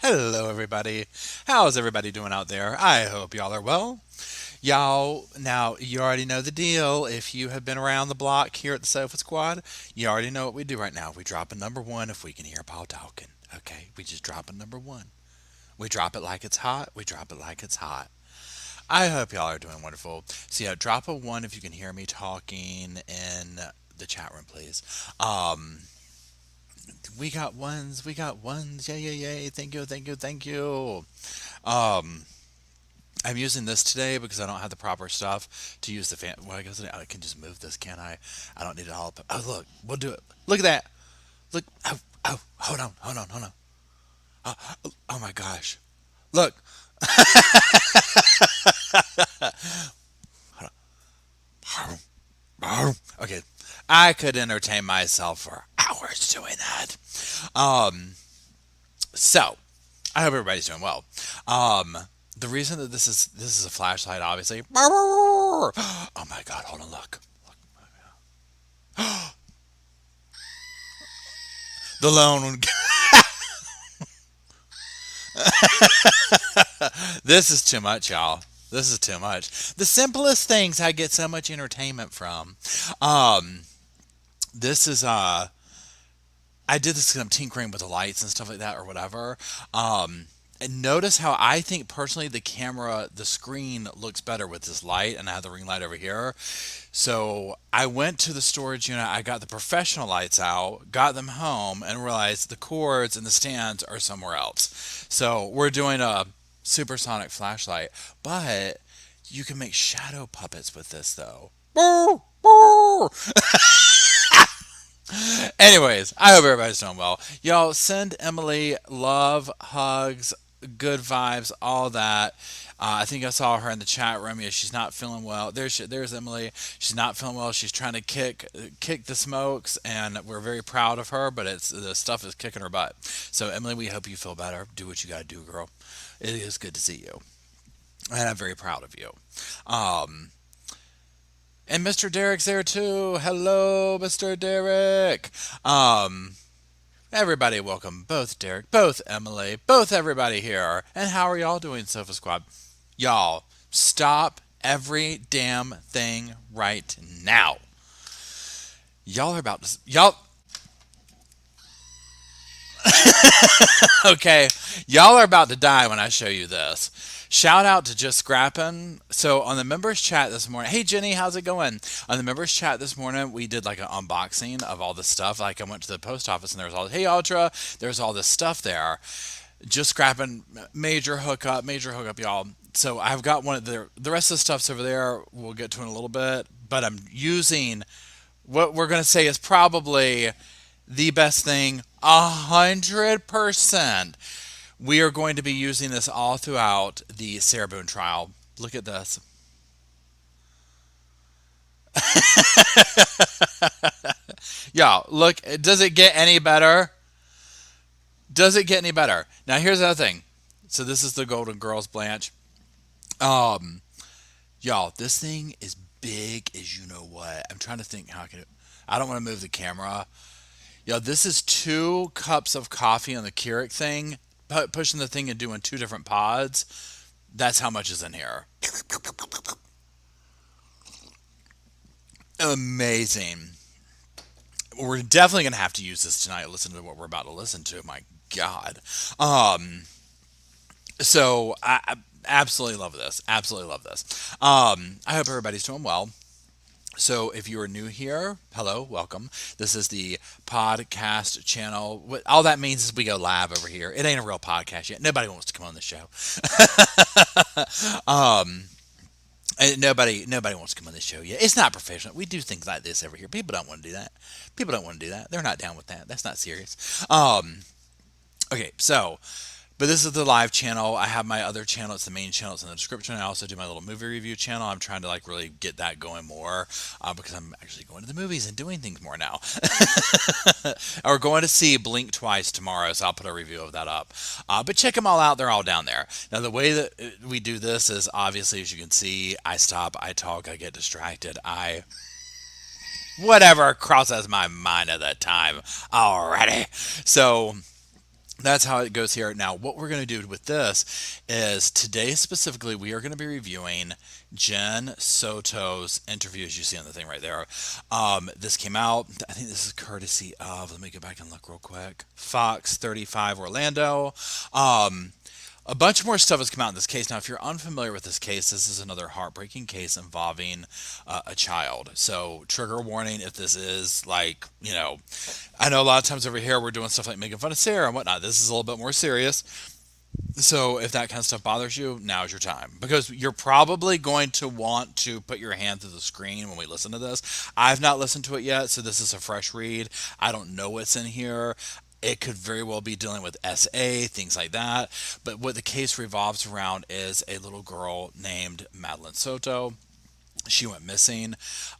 Hello, everybody. How's everybody doing out there? I hope y'all are well. Y'all, now you already know the deal. If you have been around the block here at the Sofa Squad, you already know what we do right now. We drop a number one if we can hear Paul talking. Okay, we just drop a number one. We drop it like it's hot. We drop it like it's hot. I hope y'all are doing wonderful. So yeah, drop a one if you can hear me talking in the chat room, please. Um, we got ones. We got ones. Yay, yay, yay. Thank you, thank you, thank you. Um, I'm using this today because I don't have the proper stuff to use the fan. Well, I guess I can just move this, can't I? I don't need it all. Oh, look, we'll do it. Look at that. Look. Oh, oh, hold on, hold on, hold on. Oh, oh my gosh. Look. Okay. I could entertain myself for hours doing that. Um, so I hope everybody's doing well. Um, the reason that this is a flashlight, obviously. Oh my God! Hold on, look. The lone. This is too much, y'all. This is too much. The simplest things I get so much entertainment from. Um, this is I did this because I'm tinkering with the lights and stuff like that or whatever. And notice how I think personally the screen looks better with this light, and I have the ring light over here. So I went to the storage unit, I got the professional lights out, got them home, and realized the cords and the stands are somewhere else. So we're doing a supersonic flashlight, but you can make shadow puppets with this though. Anyways, I hope everybody's doing well. Y'all send Emily love, hugs, good vibes, all that. I think I saw her in the chat room. Yeah, she's not feeling well. There's Emily. She's not feeling well. She's trying to kick the smokes, and we're very proud of her. But it's the stuff is kicking her butt. So Emily, we hope you feel better. Do what you got to do, girl. It is good to see you, and I'm very proud of you. Um, and Mr. Derek's there too. Hello, Mr. Derek. Um, Everybody, welcome both Derek, both Emily, both everybody here. And how are y'all doing, Sofa Squad? Y'all, stop every damn thing right now. Y'all are about to. Y'all. Okay. Y'all are about to die when I show you this. Shout out to Just Scrappin'. So on the members chat this morning, hey Jenny, how's it going? On the members chat this morning, we did like an unboxing of all the stuff. Like I went to the post office and there was all, hey Ultra, there's all this stuff there. Just Scrappin', major hookup, y'all. So I've got one of the rest of the stuff's over there. We'll get to in a little bit, but I'm using what we're gonna say is probably the best thing 100%. We are going to be using this all throughout the Sarah Boone trial. Look at this. Y'all, look, does it get any better? Does it get any better? Now, here's the other thing. So, this is the Golden Girls Blanche. Um, y'all, this thing is big as you know what. I'm trying to think how I can. I don't want to move the camera. Yo, this is 2 cups of coffee on the Keurig thing. Pushing the thing and doing 2 different pods. That's how much is in here. Amazing. We're definitely gonna have to use this tonight. Listen to what we're about to listen to. My God. Um. So I absolutely love this. Absolutely love this. I hope everybody's doing well. So, if you are new here, hello, welcome. This is the podcast channel. All that means is we go live over here. It ain't a real podcast yet. Nobody wants to come on the show. um, and nobody wants to come on this show yet. It's not professional. We do things like this over here. People don't want to do that. People don't want to do that. They're not down with that. That's not serious. Okay, so but this is the live channel. I have my other channel. It's the main channel. It's in the description. I also do my little movie review channel. I'm trying to like really get that going more because I'm actually going to the movies and doing things more now. We're going to see Blink twice tomorrow, so I'll put a review of that up. But check them all out. They're all down there. Now, the way that we do this is obviously, as you can see, I stop, I talk, I get distracted. Whatever crosses my mind at that time already. So That's how it goes here. Now, what we're going to do with this is today specifically, we are going to be reviewing Jen Soto's interview, as you see on the thing right there. This came out, I think this is courtesy of, let me go back and look real quick, Fox 35 Orlando. Um, a bunch more stuff has come out in this case. Now, if you're unfamiliar with this case, this is another heartbreaking case involving a child. So, trigger warning if this is like, I know a lot of times over here we're doing stuff like making fun of Sarah and whatnot. This is a little bit more serious. So, if that kind of stuff bothers you, now's your time because you're probably going to want to put your hand through the screen when we listen to this. I've not listened to it yet, so this is a fresh read. I don't know what's in here. It could very well be dealing with SA, things like that. But what the case revolves around is a little girl named Madeline Soto. She went missing.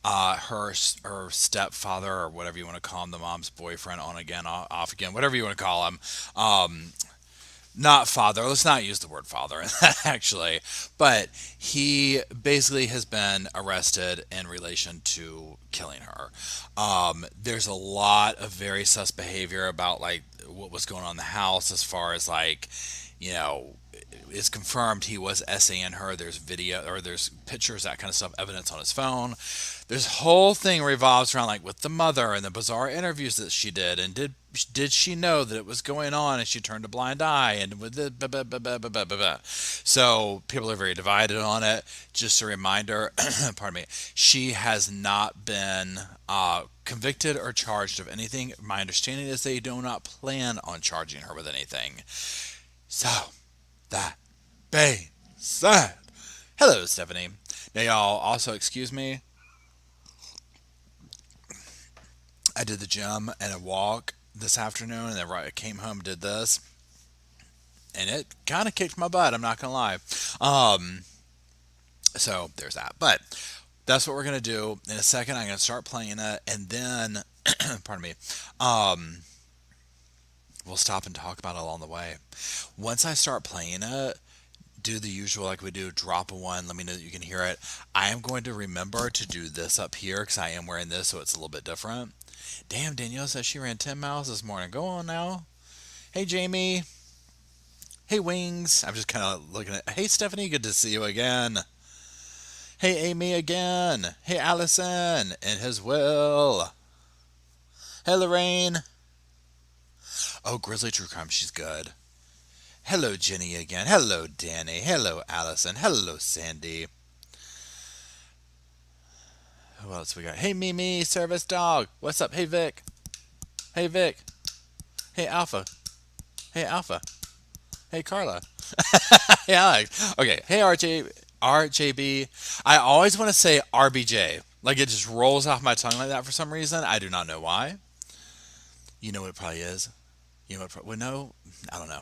Her stepfather, or whatever you want to call him, the mom's boyfriend, on again, off again, whatever you want to call him. Not father. Let's not use the word father in that actually, but he basically has been arrested in relation to killing her. There's a lot of very sus behavior about like what was going on in the house as far as like, you know, it's confirmed he was essaying her. There's video or there's pictures, that kind of stuff, evidence on his phone. This whole thing revolves around like with the mother and the bizarre interviews that she did, and did she know that it was going on and she turned a blind eye and with the blah, blah, blah, blah, blah, blah, blah. So people are very divided on it. Just a reminder, pardon me, she has not been convicted or charged of anything. My understanding is they do not plan on charging her with anything. So that being said, hello, Stephanie. Now, y'all, also excuse me. I did the gym and a walk this afternoon, and then I came home, did this, and it kind of kicked my butt. I'm not gonna lie. Um, so there's that. But that's what we're gonna do in a second. I'm gonna start playing it, and then, pardon me. Um, we'll stop and talk about it along the way. Once I start playing it, do the usual like we do, drop a one, let me know that you can hear it. I am going to remember to do this up here because I am wearing this, so it's a little bit different. Damn, Danielle says she ran 10 miles this morning. Go on now. Hey, Jamie. Hey, Wings. I'm just kind of looking at. Hey, Stephanie. Good to see you again. Hey, Amy again. Hey, Allison. And his Will. Hey, Lorraine. Oh, Grizzly True Crime. She's good. Hello, Jenny again. Hello, Danny. Hello, Allison. Hello, Sandy. Who else we got? Hey, Mimi. Service Dog. What's up? Hey, Vic. Hey, Vic. Hey, Alpha. Hey, Alpha. Hey, Carla. Hey, Alex. Okay. Hey, RJB. I always want to say RBJ. Like it just rolls off my tongue like that for some reason. I do not know why. You know what it probably is. You know what? Well, no, I don't know.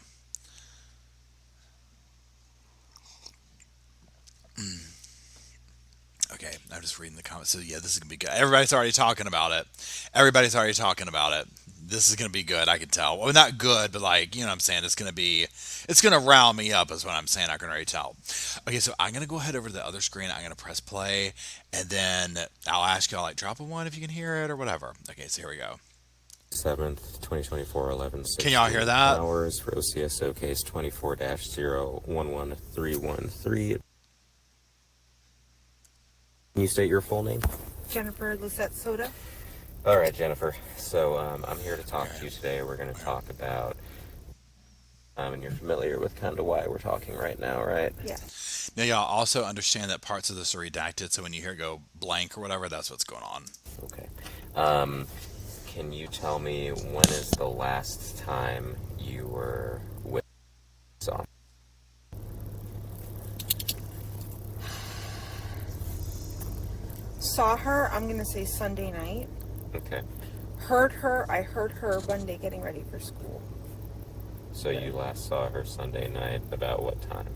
Okay, I'm just reading the comments. So yeah, this is gonna be good. Everybody's already talking about it. Everybody's already talking about it. This is gonna be good. I can tell. Well, not good, but like you know what I'm saying. It's gonna rile me up. Is what I'm saying. I can already tell. Okay, so I'm gonna go ahead over to the other screen. I'm gonna press play, and then I'll ask y'all like drop a one if you can hear it or whatever. Okay, so here we go. 7th, 2024, 11 Can y'all hear that? hours for OCSO case 24-011313. Can you state your full name? Jennifer Lisette Soto. All right, Jennifer. So I'm here to talk to you today. We're going to talk about, and you're familiar with kind of why we're talking right now, right? Yeah. Now y'all also understand that parts of this are redacted, so when you hear it go blank or whatever, that's what's going on. Okay. Can you tell me when is the last time you were with Soto? Saw her, I'm going to say Sunday night. Okay. I heard her Monday getting ready for school. So you last saw her Sunday night about what time?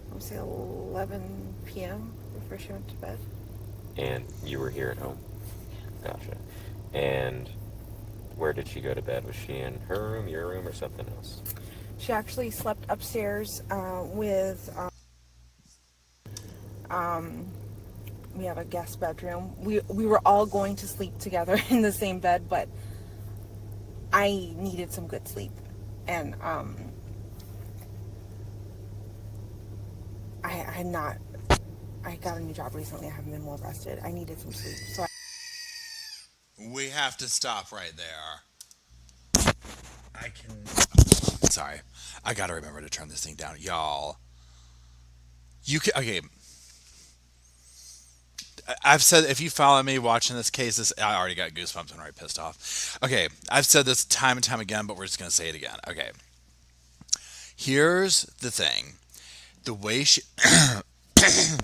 I'm going to say 11 p.m. before she went to bed. And you were here at home? Gotcha. And where did she go to bed? Was she in her room, your room, or something else? She actually slept upstairs with... we have a guest bedroom. We were all going to sleep together in the same bed, but I needed some good sleep. And I'm not. I got a new job recently. I haven't been well rested. I needed some sleep. So We have to stop right there. I can. Sorry. I gotta remember to turn this thing down. Y'all. You can. Okay. I've said if you follow me watching this case, I already got goosebumps. I'm already pissed off. Okay. I've said this time and time again, but we're just gonna say it again. Okay. Here's the thing. The way she.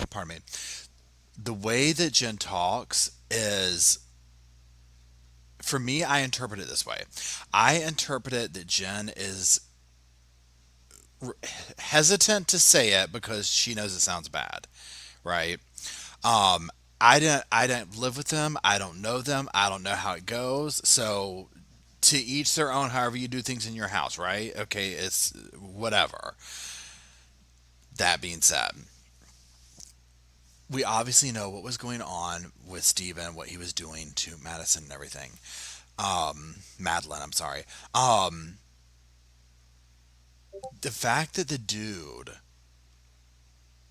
Pardon me. The way that Jen talks is, for me, I interpret it this way. I interpret it that Jen is hesitant to say it because she knows it sounds bad, right? Um, I didn't live with them. I don't know them. I don't know how it goes. So to each their own. However you do things in your house, right? Okay, it's whatever. That being said, we obviously know what was going on with Steven, what he was doing to Madison and everything. Madeline, I'm sorry. The fact that the dude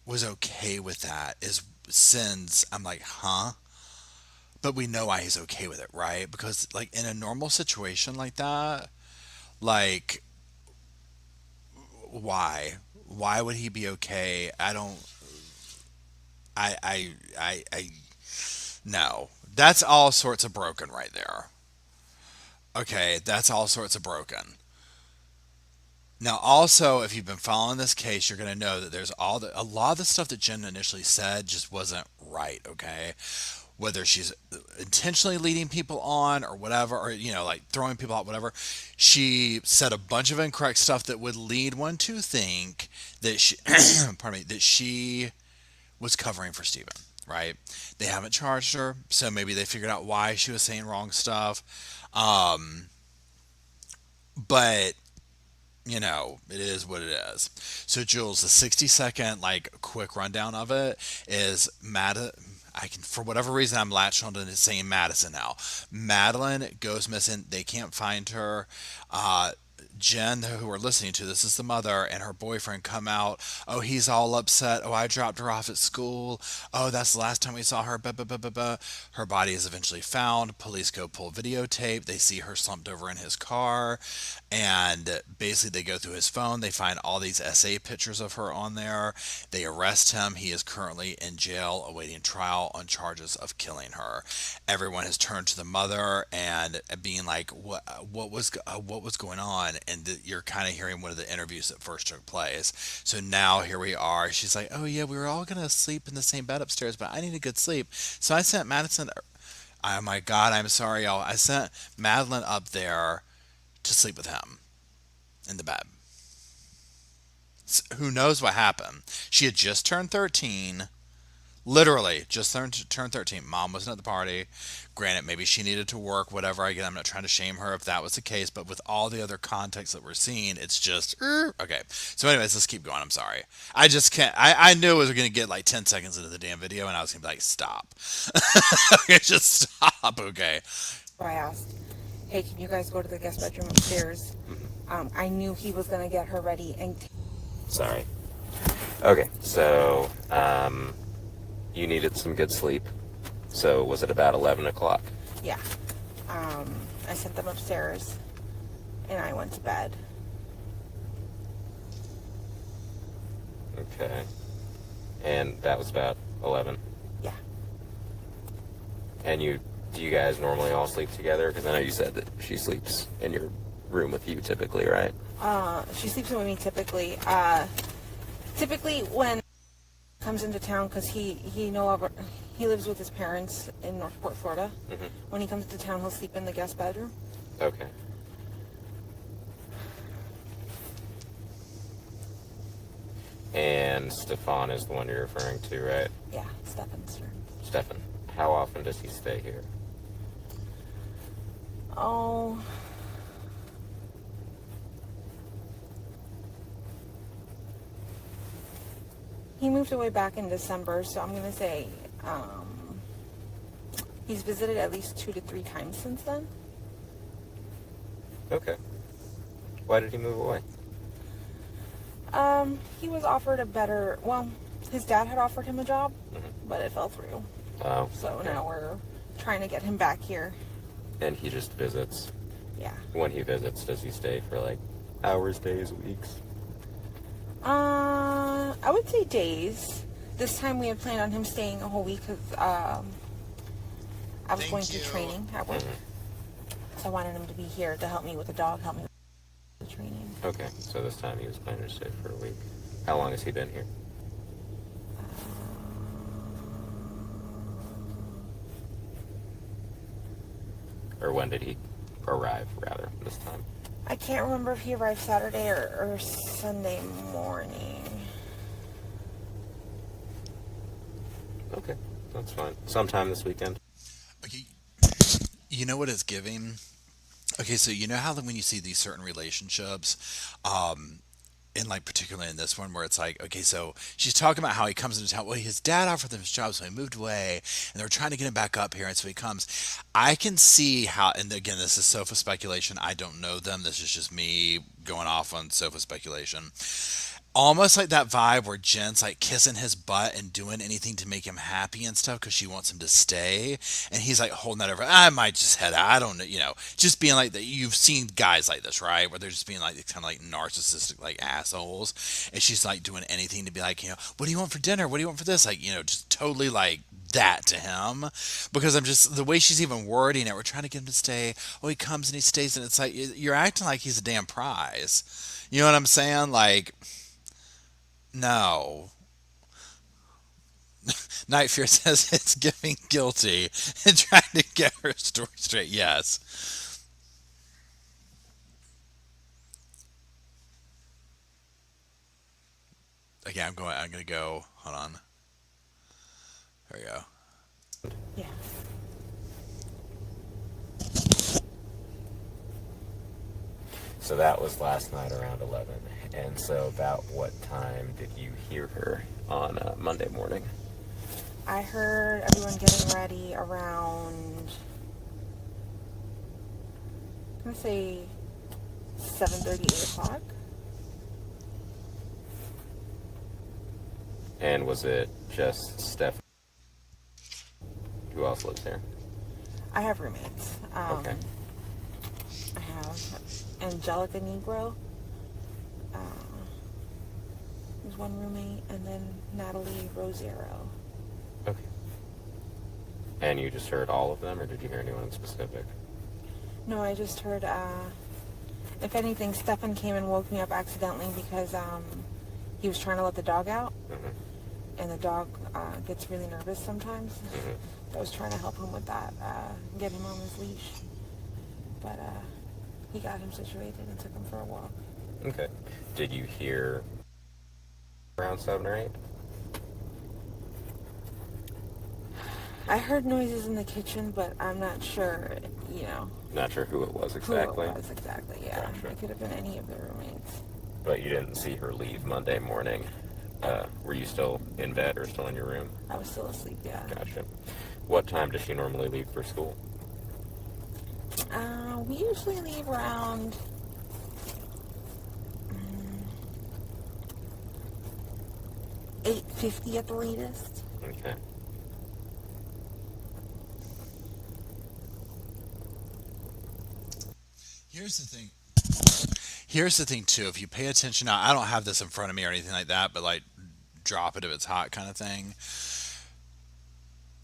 was okay with that is sends I'm like, huh? But we know why he's okay with it, right? Because like in a normal situation like that, like why? Why would he be okay? I don't I no. That's all sorts of broken right there. Okay, that's all sorts of broken. Now, also, if you've been following this case, you're going to know that there's a lot of the stuff that Jen initially said just wasn't right. Okay, whether she's intentionally leading people on or whatever, or like throwing people out, whatever. She said a bunch of incorrect stuff that would lead one to think that she, pardon me, that she was covering for Steven. Right? They haven't charged her, so maybe they figured out why she was saying wrong stuff. Um, but it is what it is. So Jules, the 60-second like quick rundown of it is I can, for whatever reason, I'm latched onto saying Madison now. Madeline goes missing. They can't find her. Jen, who we're listening to, this is the mother, and her boyfriend come out. Oh, he's all upset. Oh, I dropped her off at school. Oh, that's the last time we saw her. Blah, blah, blah, blah, blah. Her body is eventually found. Police go pull videotape. They see her slumped over in his car. And basically, they go through his phone. They find all these SA pictures of her on there. They arrest him. He is currently in jail awaiting trial on charges of killing her. Everyone has turned to the mother and being like, what was going on? And you're kind of hearing one of the interviews that first took place. So now here we are. She's like, oh yeah, we were all gonna sleep in the same bed upstairs, but I need a good sleep. So I sent Madison. Oh my God, I'm sorry, y'all. I sent Madeline up there to sleep with him in the bed. Who knows what happened? She had just turned 13. Literally, just turned 13. Mom wasn't at the party. Granted, maybe she needed to work, whatever. Again, I'm not trying to shame her if that was the case, but with all the other context that we're seeing, it's just, okay. So anyways, let's keep going. I'm sorry. I just can't. I knew it was going to get like 10 seconds into the damn video, and I was going to be like, stop. Okay, just stop, okay. I asked, "Hey, can you guys go to the guest bedroom upstairs?" I knew he was gonna get her ready and. Sorry. Okay, so you needed some good sleep. So was it about 11 o'clock? Yeah. I sent them upstairs, and I went to bed. Okay. And that was about 11. Yeah. And do you guys normally all sleep together? Because I know you said that she sleeps in your room with you typically, right? She sleeps with me typically. Typically when he comes into town, because he lives with his parents in Northport, Florida. Mm-hmm. When he comes to town, he'll sleep in the guest bedroom. Okay. And Stefan is the one you're referring to, right? Yeah, Stefan's room. Stefan, how often does he stay here? Oh, he moved away back in December, so I'm gonna say he's visited at least 2 to 3 times since then. Okay. Why did he move away? He was offered a better. Well, his dad had offered him a job, Mm-hmm. but it fell through. Oh. So Okay. now we're trying to get him back here. And he just visits. Yeah. When he visits, does he stay for like hours, days, weeks? I would say days. This time we had planned on him staying a whole week because I was Thank going to you. training at work. Mm-hmm. So I wanted him to be here to help me with the dog, help me with the training. Okay, so this time he was planning to stay for a week. How long has he been here? Or when did he arrive, rather, this time? I can't remember if he arrived Saturday or Sunday morning. Okay, that's fine. Sometime this weekend. Okay, you know what it's giving? Okay, so you know how when you see these certain relationships, and like particularly in this one where it's like, okay, so she's talking about how he comes into town. Well, his dad offered him his job, so he moved away, and they were trying to get him back up here, and so he comes. I can see how, and again, this is sofa speculation. I don't know them. This is just me going off on sofa speculation. Almost like that vibe where Jen's like kissing his butt and doing anything to make him happy and stuff because she wants him to stay, and he's like holding that over. I might just head out. I don't know, just being like that. You've seen guys like this, right? Where they're just being like kind of like narcissistic, like assholes, and she's like doing anything to be like, what do you want for dinner? What do you want for this? Like, just totally like that to him because I'm just the way she's even wording it. We're trying to get him to stay. Oh, he comes and he stays, and it's like you're acting like he's a damn prize. You know what I'm saying? Like. No. Night Fear says it's giving guilty and trying to get her story straight. Yes. Okay, I'm gonna go. Hold on. There we go. Yeah. So that was last night around 11. And so about what time did you hear her on Monday morning? I heard everyone getting ready around, I'm going to say 7:30, 8 o'clock. And was it just Steph? Who else lives here? I have roommates. Okay. I have Angelica Negro. There's one roommate, and then Natalie Rosiero. Okay. And you just heard all of them, or did you hear anyone in specific? No, I just heard, if anything, Stefan came and woke me up accidentally because he was trying to let the dog out, and the dog gets really nervous sometimes. I was trying to help him with that, get him on his leash. But he got him situated and took him for a walk. Okay. Did you hear around 7 or 8? I heard noises in the kitchen, but I'm not sure, Not sure who it was who exactly. it was exactly, yeah. Gotcha. It could have been any of the roommates. But you didn't see her leave Monday morning. Were you still in bed or still in your room? I was still asleep, yeah. Gotcha. What time does she normally leave for school? We usually leave around 8:50 at the latest. Okay. Here's the thing. Here's the thing too. If you pay attention, now I don't have this in front of me or anything like that, but like drop it if it's hot kind of thing.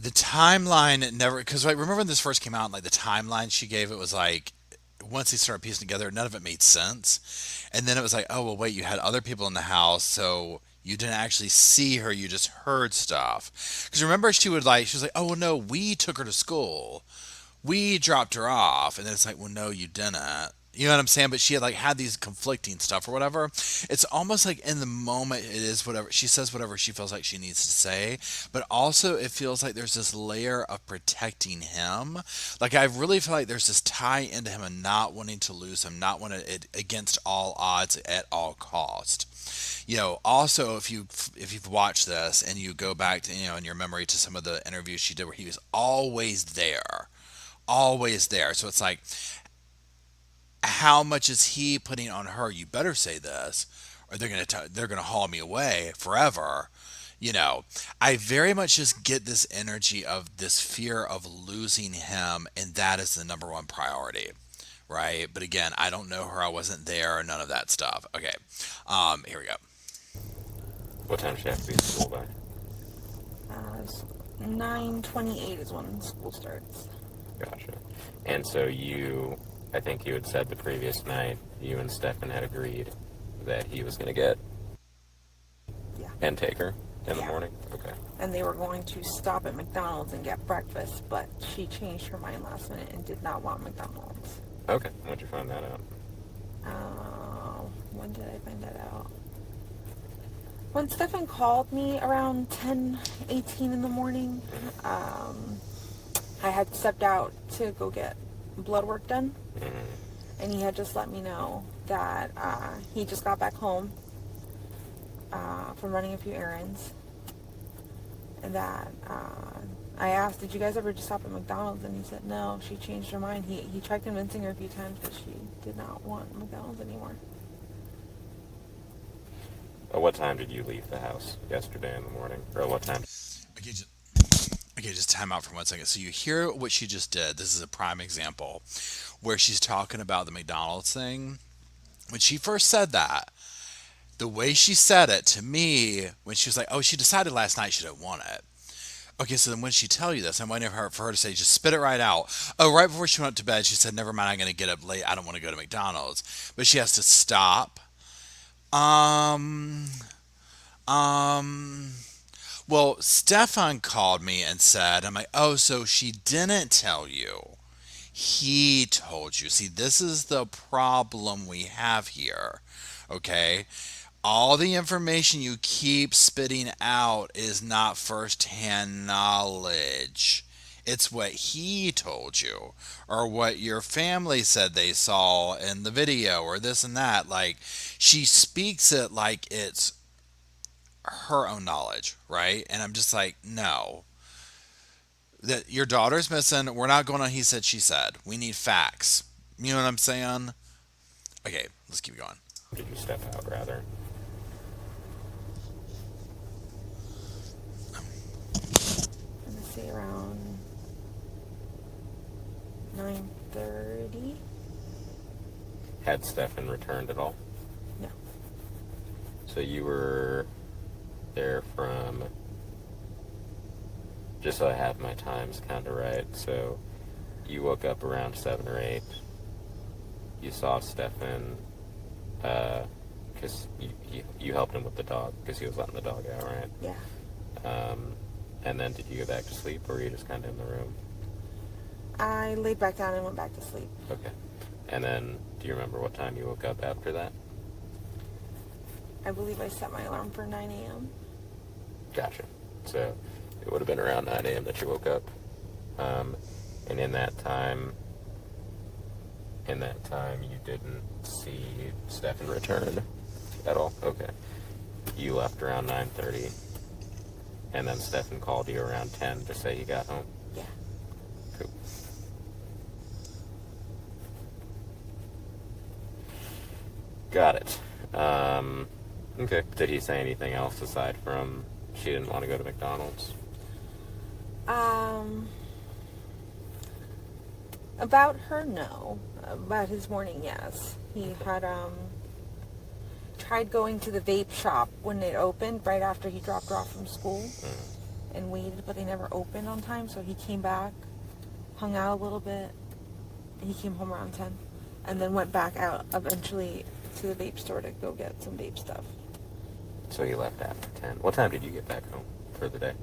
The timeline never, because like remember when this first came out, like the timeline she gave it was like once they started piecing together, none of it made sense, and then it was like, oh well, wait, you had other people in the house, so you didn't actually see her, you just heard stuff. Because remember, she was like, oh well, no, we took her to school, we dropped her off, and then it's like, well, no, you didn't. You know what I'm saying? But she had these conflicting stuff or whatever. It's almost like in the moment it is whatever she says, whatever she feels like she needs to say. But also it feels like there's this layer of protecting him. Like I really feel like there's this tie into him and not wanting to lose him, not wanting it against all odds at all cost. Also if you've watched this and you go back to in your memory to some of the interviews she did where he was always there. Always there. So it's like how much is he putting on her? You better say this, or they're gonna haul me away forever. You know, I very much just get this energy of this fear of losing him, and that is the number one priority, right? But again, I don't know her. I wasn't there. None of that stuff. Okay, here we go. What time should she have to be at school by? 9:28 is when school starts. Gotcha. And so I think you had said the previous night, you and Stefan had agreed that he was going to get Yeah. and take her in the Yeah. morning? Okay. And they were going to stop at McDonald's and get breakfast, but she changed her mind last minute and did not want McDonald's. Okay. When'd you find that out? When did I find that out? When Stefan called me around 10:18 in the morning, I had stepped out to go get blood work done, and he had just let me know that he just got back home from running a few errands, and that I asked, did you guys ever just stop at McDonald's? And he said no, she changed her mind. He tried convincing her a few times, but she did not want McDonald's anymore. What time did you leave the house yesterday in the morning? Or what time? Okay, just time out for 1 second. So you hear what she just did. This is a prime example where she's talking about the McDonald's thing. When she first said that, the way she said it to me, when she was like, "Oh, she decided last night she didn't want it." Okay, so then when she tell you this, I'm waiting for her to say, just spit it right out. Oh, right before she went to bed, she said, "Never mind, I'm going to get up late. I don't want to go to McDonald's." But she has to stop. Um, um, well, Stefan called me and said, I'm like, "Oh, so she didn't tell you. He told you." See, this is the problem we have here. Okay? All the information you keep spitting out is not firsthand knowledge. It's what he told you, or what your family said they saw in the video, or this and that. Like, she speaks it like it's her own knowledge, right? And I'm just like, no. That your daughter's missing. We're not going on he said, she said. We need facts. You know what I'm saying? Okay, let's keep going. Did you step out, rather? I'm gonna say around 9:30. Had Stefan returned at all? No. So you were there from, just so I have my times kind of right, so you woke up around 7 or 8. You saw Stefan, because you helped him with the dog, because he was letting the dog out, right? Yeah. And then did you go back to sleep, or were you just kind of in the room? I laid back down and went back to sleep. Okay. And then, do you remember what time you woke up after that? I believe I set my alarm for 9 a.m. Gotcha. So it would have been around 9 a.m. that you woke up. And in that time, you didn't see Stefan return at all? Okay. You left around 9:30, and then Stefan called you around 10 to say he got home? Yeah. Cool. Got it. Okay. Did he say anything else aside from she didn't want to go to McDonald's? About her, no. About his morning, yes. He had tried going to the vape shop when it opened right after he dropped her off from school and waited, but they never opened on time, so he came back, hung out a little bit. He came home around 10 and then went back out eventually to the vape store to go get some vape stuff. So he left after 10. What time did you get back home for the day?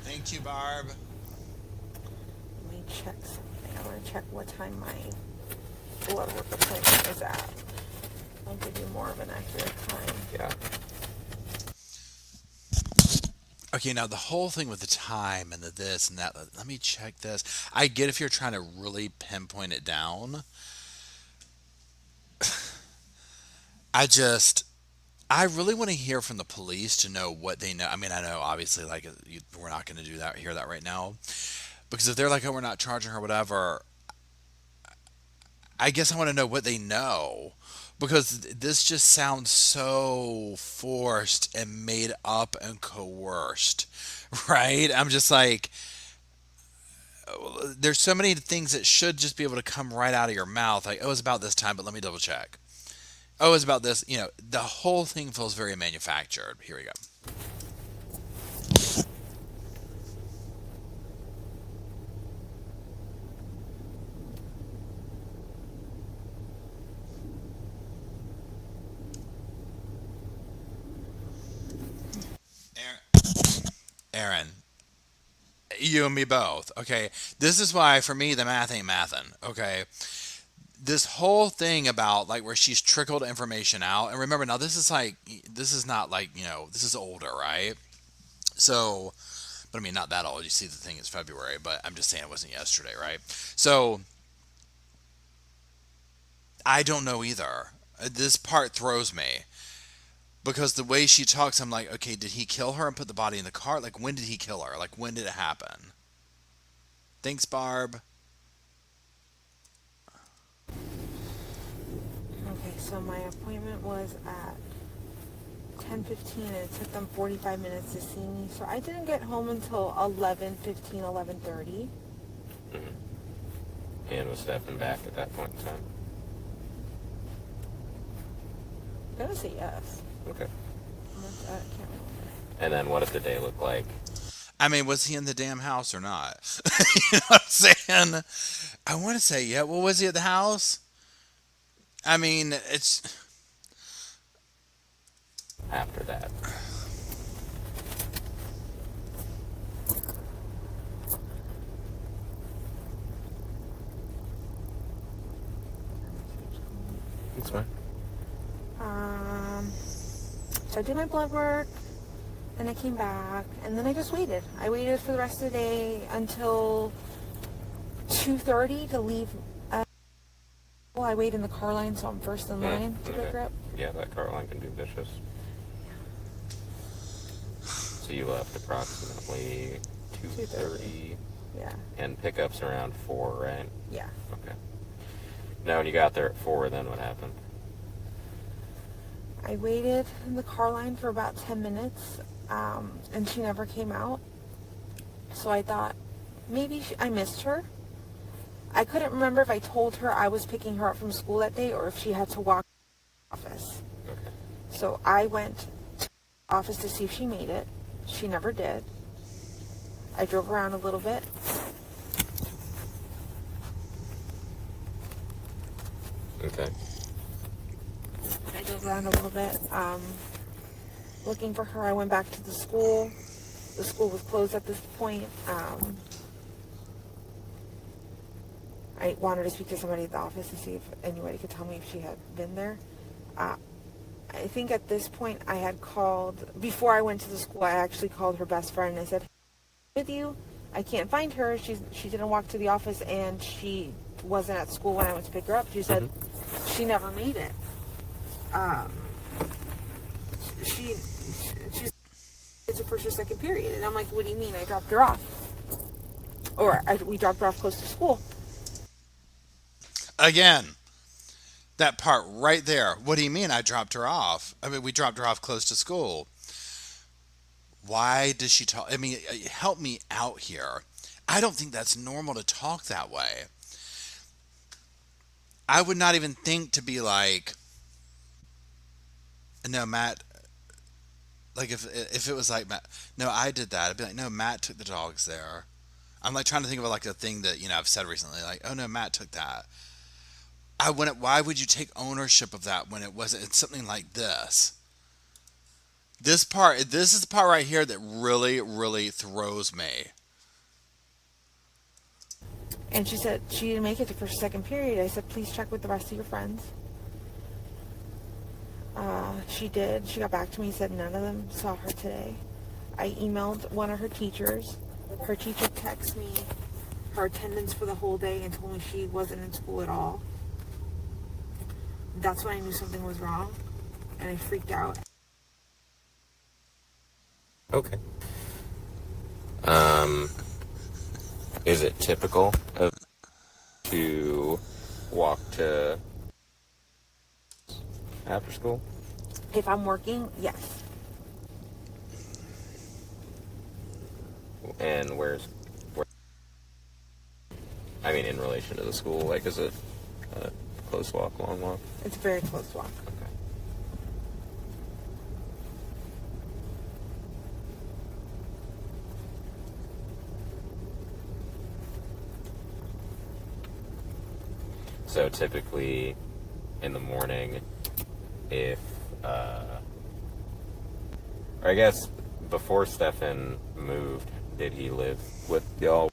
Thank you, Barb. Let me check something. I want to check what time my blood work appointment is at. I'll give you more of an accurate time. Yeah. Okay, now the whole thing with the time and the this and that, let me check this. I get if you're trying to really pinpoint it down. I really want to hear from the police to know what they know. I mean, I know obviously, like, we're not going to hear that right now. Because if they're like, oh, we're not charging her, whatever, I guess I want to know what they know. Because this just sounds so forced and made up and coerced, right? I'm just like, there's so many things that should just be able to come right out of your mouth. Like, oh, it's about this time, but let me double check. Oh, it's about this. The whole thing feels very manufactured. Here we go. Aaron, you and me both. Okay, this is why for me the math ain't mathin'. Okay, this whole thing about like where she's trickled information out, and remember now this is not like this is older, right? So, but I mean not that old. You see, the thing is February, but I'm just saying it wasn't yesterday, right? So I don't know either. This part throws me because the way she talks, I'm like, okay, did he kill her and put the body in the car? Like, when did he kill her? Like, when did it happen? Thanks, Barb. Okay, so my appointment was at 10:15 and it took them 45 minutes to see me. So I didn't get home until 11:15, 11:30. Mm-hmm. And was Stefan back at that point in time? I'm gonna say yes. Okay. I can't remember. And then what did the day look like? I mean, was he in the damn house or not? You know what I'm saying? I want to say, yeah. Well, was he at the house? I mean, it's... After that. That's fine. So I did my blood work, and I came back, and then I just waited. I waited for the rest of the day until 2:30 to leave. Well, I wait in the car line, so I'm first in line to pick her up. Yeah, that car line can be vicious. So you left approximately 2:30. Yeah. And pickups around 4, right? Yeah. Okay. Now when you got there at 4, then what happened? I waited in the car line for about 10 minutes, and she never came out. So I thought maybe I missed her. I couldn't remember if I told her I was picking her up from school that day or if she had to walk to the office. Okay. So I went to the office to see if she made it. She never did. I drove around a little bit. Okay. I drove around a little bit, looking for her. I went back to the school. The school was closed at this point. I wanted to speak to somebody at the office to see if anybody could tell me if she had been there. I think at this point I had called, before I went to the school, I actually called her best friend and I said, "Hey, with you, I can't find her. She didn't walk to the office and she wasn't at school when I went to pick her up." She said she never made it. She's it's a first or second period, and I'm like, "What do you mean? I dropped her off, or we dropped her off close to school." Again, that part right there. What do you mean I dropped her off? I mean, we dropped her off close to school. Why does she talk? I mean, help me out here. I don't think that's normal to talk that way. I would not even think to be like, no, Matt. Like if it was like Matt, no, I did that. I'd be like, no, Matt took the dogs there. I'm like trying to think of like a thing that I've said recently. Like, oh no, Matt took that. I wouldn't. Why would you take ownership of that when it wasn't? It's something like this. This is the part right here that really, really throws me. And she said she didn't make it to first or second period. I said, "Please check with the rest of your friends." She did. She got back to me, said none of them saw her today. I emailed one of her teachers. Her teacher texted me her attendance for the whole day and told me she wasn't in school at all. That's when I knew something was wrong, and I freaked out. Is it typical of to walk to after school? If I'm working, yes. And where? I mean, in relation to the school, like, is it a close walk, long walk? It's a very close walk. Okay. So typically, in the morning, if, or I guess before Stefan moved, did he live with y'all?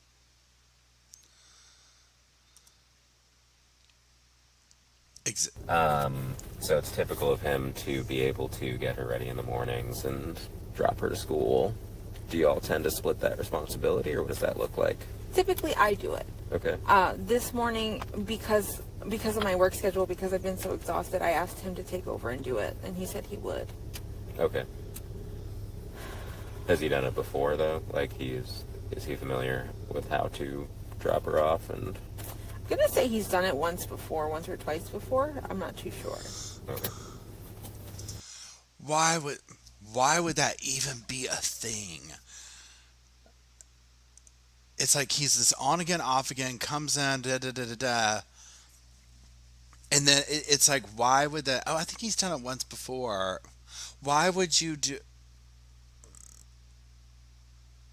So it's typical of him to be able to get her ready in the mornings and drop her to school. Do y'all tend to split that responsibility, or what does that look like? Typically, I do it. Okay. This morning, because of my work schedule, because I've been so exhausted, I asked him to take over and do it, and he said he would. Okay. Has he done it before, though? Like, is he familiar with how to drop her off? And I'm gonna say he's done it once or twice before. I'm not too sure. okay. Why would that even be a thing? It's like he's this on again, off again, comes in, da da da da da. And then it's like, why would that? Oh, I think he's done it once before. Why would you do?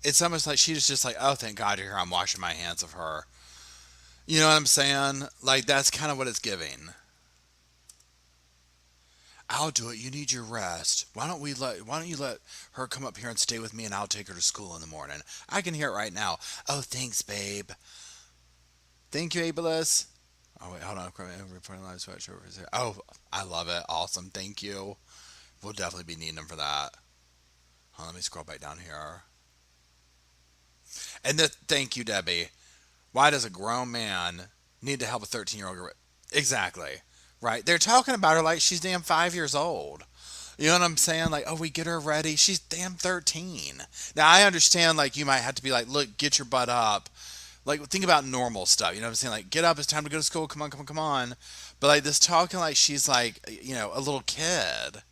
It's almost like she's just like, oh, thank God you're here. I'm washing my hands of her. You know what I'm saying? Like, that's kind of what it's giving. I'll do it. You need your rest. Why don't you let her come up here and stay with me, and I'll take her to school in the morning. I can hear it right now. Oh, thanks, babe. Thank you, Ableist. Oh, wait, hold on. Reporting live switch over here. Oh, I love it. Awesome. Thank you. We'll definitely be needing them for that. Let me scroll back down here. And thank you, Debbie. Why does a grown man need to help a 13-year-old girl? Exactly. Right? They're talking about her like she's damn 5 years old. You know what I'm saying? Like, oh, we get her ready. She's damn 13. Now, I understand, like, you might have to be like, look, get your butt up. Like, think about normal stuff. You know what I'm saying? Like, get up. It's time to go to school. Come on, come on, come on. But, like, this talking like she's, like, you know, a little kid.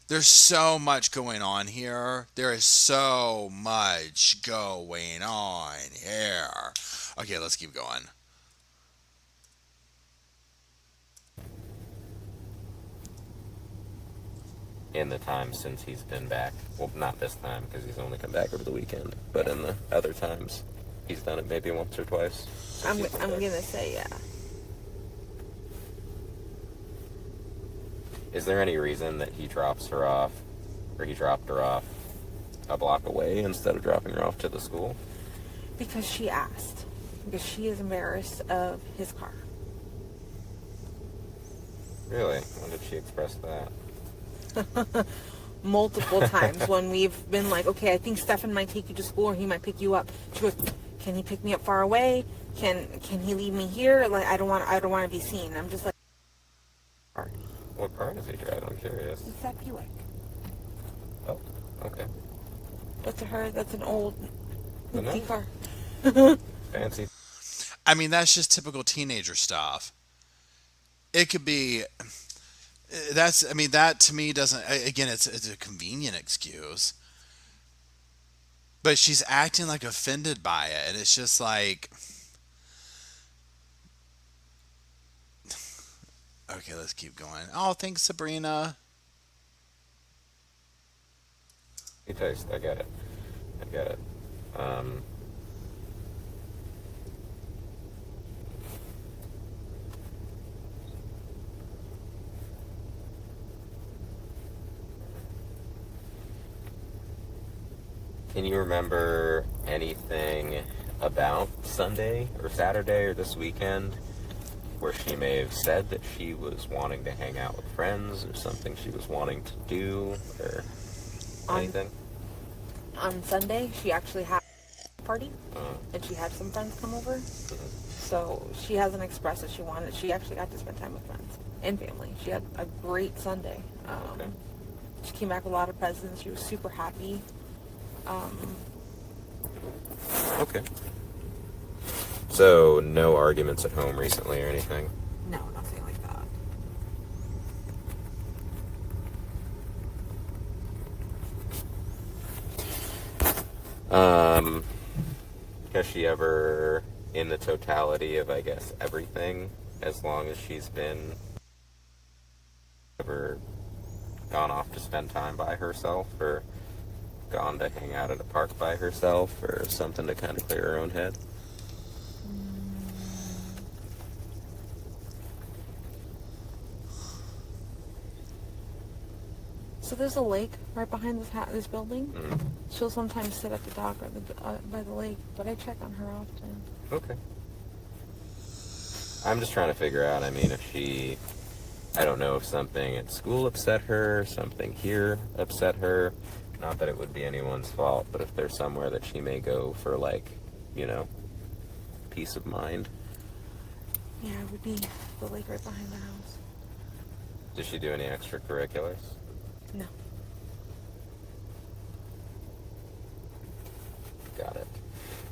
There's so much going on here. There is so much going on here. Okay, let's keep going. In the time since he's been back, well, not this time because he's only come back over the weekend, but in the other times, he's done it maybe once or twice. I'm gonna say yeah. Is there any reason that he drops her off, or he dropped her off a block away instead of dropping her off to the school? Because she asked. Because she is embarrassed of his car. Really? When did she express that? Multiple times when we've been like, okay, I think Stefan might take you to school or he might pick you up. She goes, can he pick me up far away? Can he leave me here? Like, I don't want to be seen. I'm just like, What car does he drive? I'm curious. it's that Buick. Oh, okay. That's an old Nice. car. Fancy. I mean, that's just typical teenager stuff. It could be... that to me doesn't... Again, it's a convenient excuse. But she's acting like offended by it. And it's just like... Okay, let's keep going. Oh, thanks, Sabrina. He taste. I get it. Can you remember anything about Sunday or Saturday or this weekend where she may have said that she was wanting to hang out with friends or something she was wanting to do or anything? On Sunday, she actually had a party, and she had some friends come over. So she hasn't expressed that she wanted. She actually got to spend time with friends and family. She had a great Sunday. Okay. She came back with a lot of presents. She was super happy. Okay. So, no arguments at home recently or anything? No, nothing like that. Has she ever, in the totality of, I guess, everything, as long as she's been, ever gone off to spend time by herself, or gone to hang out at a park by herself, or something to kind of clear her own head? So there's a lake right behind this building. Mm. She'll sometimes sit at the dock or by the lake, but I check on her often. Okay. I'm just trying to figure out, I mean, if she, I don't know if something at school upset her, something here upset her. Not that it would be anyone's fault, but if there's somewhere that she may go for, like, you know, peace of mind. Yeah, it would be the lake right behind the house. Does she do any extracurriculars? No. Got it.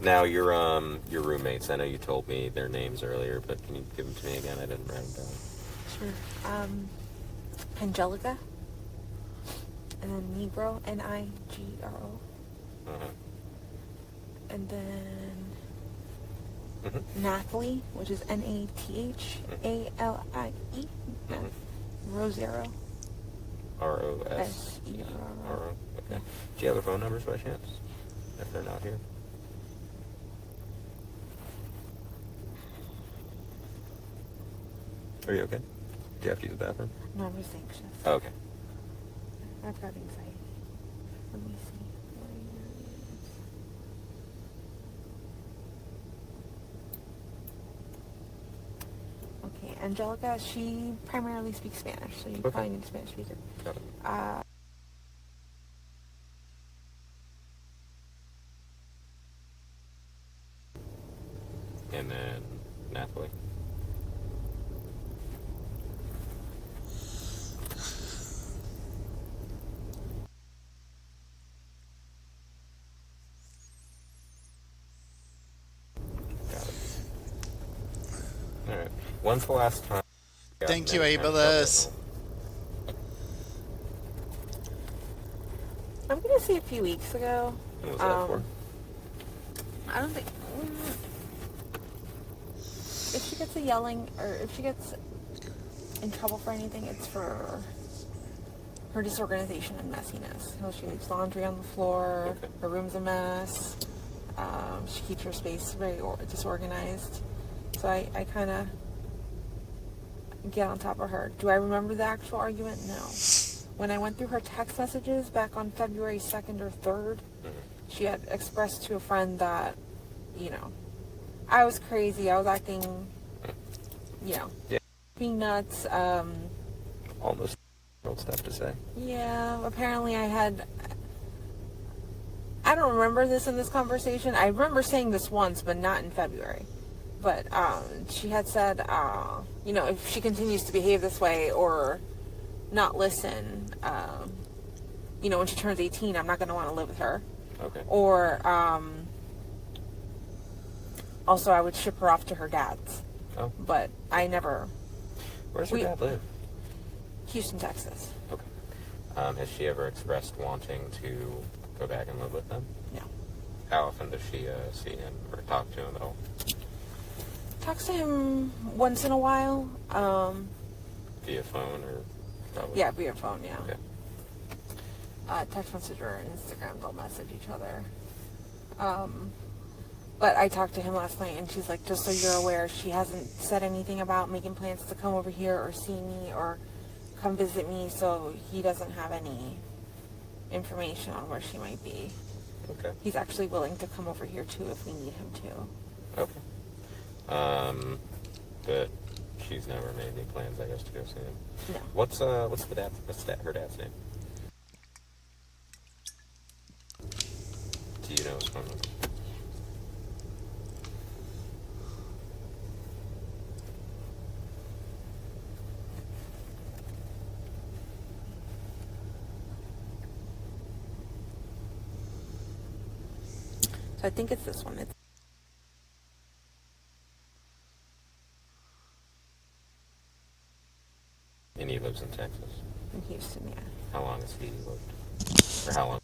Now, your roommates, I know you told me their names earlier, but can you give them to me again? I didn't write them down. Sure. Angelica. And then Negro, Nigro. Uh-huh. And then Mm-hmm. Nathalie, which is Nathalie. Mm-hmm. Rosero. Rosero. Okay. Do you have their phone numbers by chance? If they're not here? Are you okay? Do you have to use the bathroom? No, I'm just anxious. Oh, okay. I've got anxiety. Let me see. Where is- Okay, Angelica, she primarily speaks Spanish, so you Okay. probably need a Spanish speaker. Got it. And then Nathalie. Got it. All right. When's the last time? Thank you, Abelus. I'm gonna say a few weeks ago. What was that for? I don't think. If she gets a yelling, or if she gets in trouble for anything, it's for her disorganization and messiness. You know, she leaves laundry on the floor. Okay. Her room's a mess. She keeps her space very disorganized. So I kind of get on top of her. Do I remember the actual argument? No. When I went through her text messages back on February 2nd or 3rd, she had expressed to a friend that, you know, I was crazy. I was acting, you know, being nuts. Almost old stuff to say. Yeah, apparently I don't remember this in this conversation. I remember saying this once, but not in February. But she had said, you know, if she continues to behave this way or not listen, you know, when she turns 18, I'm not going to want to live with her. Okay. Or also I would ship her off to her dad's. Oh. But I never. Where's your dad live? Houston, Texas. Okay. Has she ever expressed wanting to go back and live with them? No. How often does she see him or talk to him at all? Talks to him once in a while. Via phone or probably? Yeah, via phone, yeah. Okay. Text message or Instagram, they'll message each other. But I talked to him last night, and she's like, just so you're aware, she hasn't said anything about making plans to come over here or see me or come visit me, so he doesn't have any information on where she might be. Okay. He's actually willing to come over here, too, if we need him to. Okay. But she's never made any plans, I guess, to go see him. No. What's her dad's name? Do you know his phone number? So I think it's this one. It's And he lives in Texas. In Houston, yeah. How long has he lived? Or how long?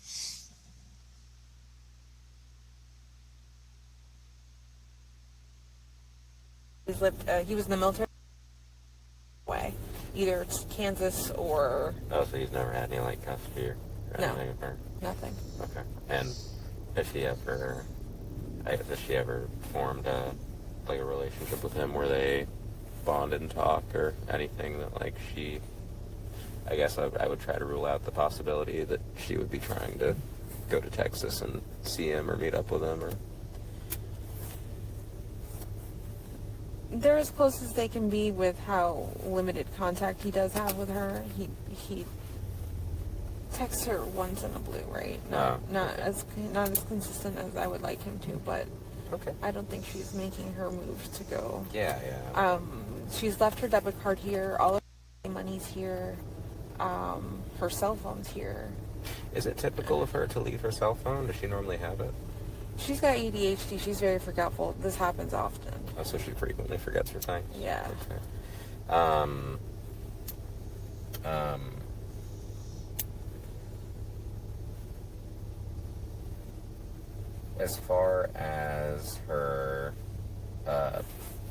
He was in the military way. Either it's Kansas or... Oh, so he's never had any, like, custody or No. anything of her? Nothing. Okay. And has she ever formed a relationship with him where they bonded and talked or anything that, like, she... I guess I would try to rule out the possibility that she would be trying to go to Texas and see him or meet up with him, or... They're as close as they can be with how limited contact he does have with her. He texts her once in a blue, right? Not okay. not as consistent as I would like him to, but Okay. I don't think she's making her moves to go. Yeah. She's left her debit card here. All of her money's here. Her cell phone's here. Is it typical of her to leave her cell phone? Does she normally have it? She's got ADHD. She's very forgetful. This happens often. Oh, so she frequently forgets her things? Yeah. Okay. As far as her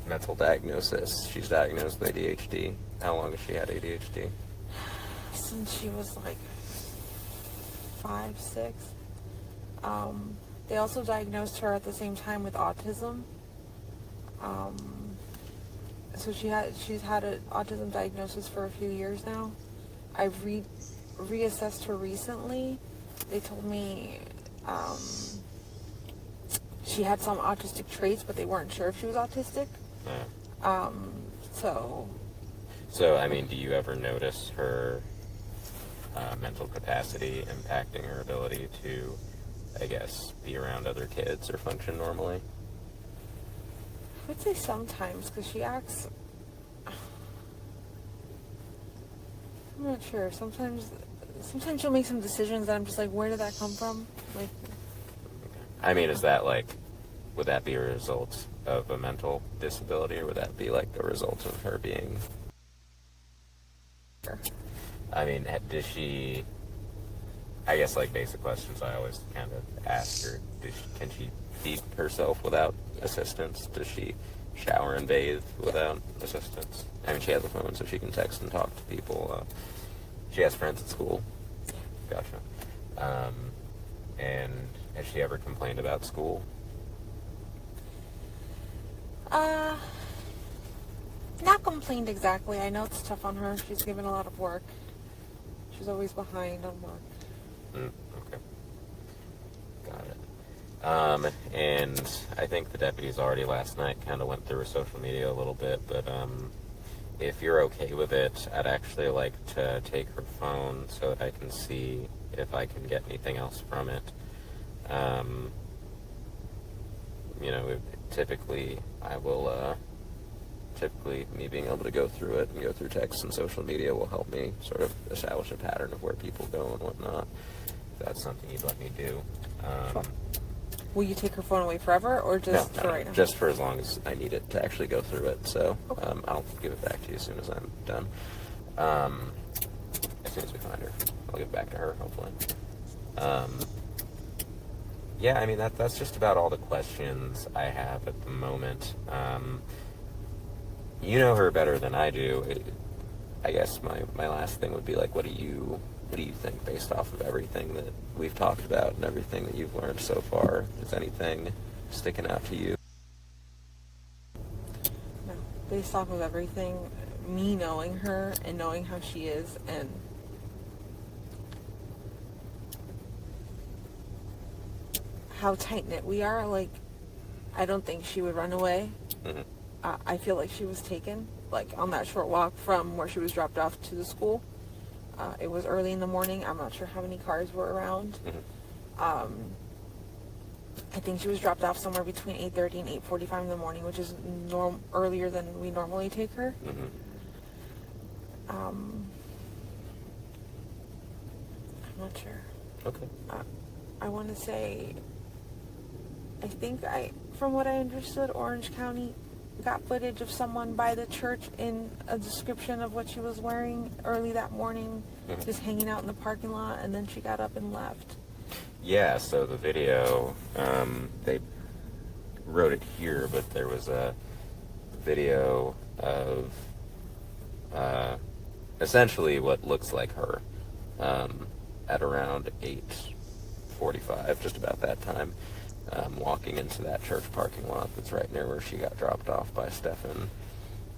mental diagnosis, she's diagnosed with ADHD. How long has she had ADHD? Since she was like 5, 6. They also diagnosed her at the same time with autism. So she's had an autism diagnosis for a few years now. I've reassessed her recently. They told me she had some autistic traits, but they weren't sure if she was autistic. Yeah. So, I mean, do you ever notice her mental capacity impacting her ability to, I guess, be around other kids or function normally? I would say sometimes, because she acts... I'm not sure. Sometimes she'll make some decisions that I'm just like, where did that come from? Like... I mean, is that like, would that be a result of a mental disability, or would that be like a result of her being... I mean, does she... I guess, like, basic questions I always kind of ask her. Can she feed herself without assistance? Does she shower and bathe without assistance? I mean, she has a phone, so she can text and talk to people. She has friends at school. Gotcha. And has she ever complained about school? Not complained exactly. I know it's tough on her. She's given a lot of work. She's always behind on work. Okay. Got it. And I think the deputies already last night kind of went through her social media a little bit, but if you're okay with it, I'd actually like to take her phone so that I can see if I can get anything else from it. Typically me being able to go through it and go through text and social media will help me sort of establish a pattern of where people go and whatnot. If that's something you'd let me do. Sure. Will you take her phone away forever, or just for right now? Just for as long as I need it to actually go through it. So okay. I'll give it back to you as soon as I'm done. As soon as we find her, I'll give it back to her, hopefully. Yeah, I mean, that's just about all the questions I have at the moment. You know her better than I do. I guess my last thing would be like, what do you think based off of everything that we've talked about and everything that you've learned so far? Is anything sticking out to you? No. Based off of everything, me knowing her and knowing how she is and how tight-knit we are, like, I don't think she would run away. Mm-hmm. I feel like she was taken, like, on that short walk from where she was dropped off to the school. It was early in the morning. I'm not sure how many cars were around. Mm-hmm. I think she was dropped off somewhere between 8:30 and 8:45 in the morning, which is earlier than we normally take her. Mm-hmm. I'm not sure. Okay. I want to say, from what I understood, Orange County got footage of someone by the church in a description of what she was wearing early that morning, just hanging out in the parking lot, and then she got up and left. Yeah, so the video, they wrote it here, but there was a video of essentially what looks like her at around 8:45, just about that time, walking into that church parking lot that's right near where she got dropped off by Stefan.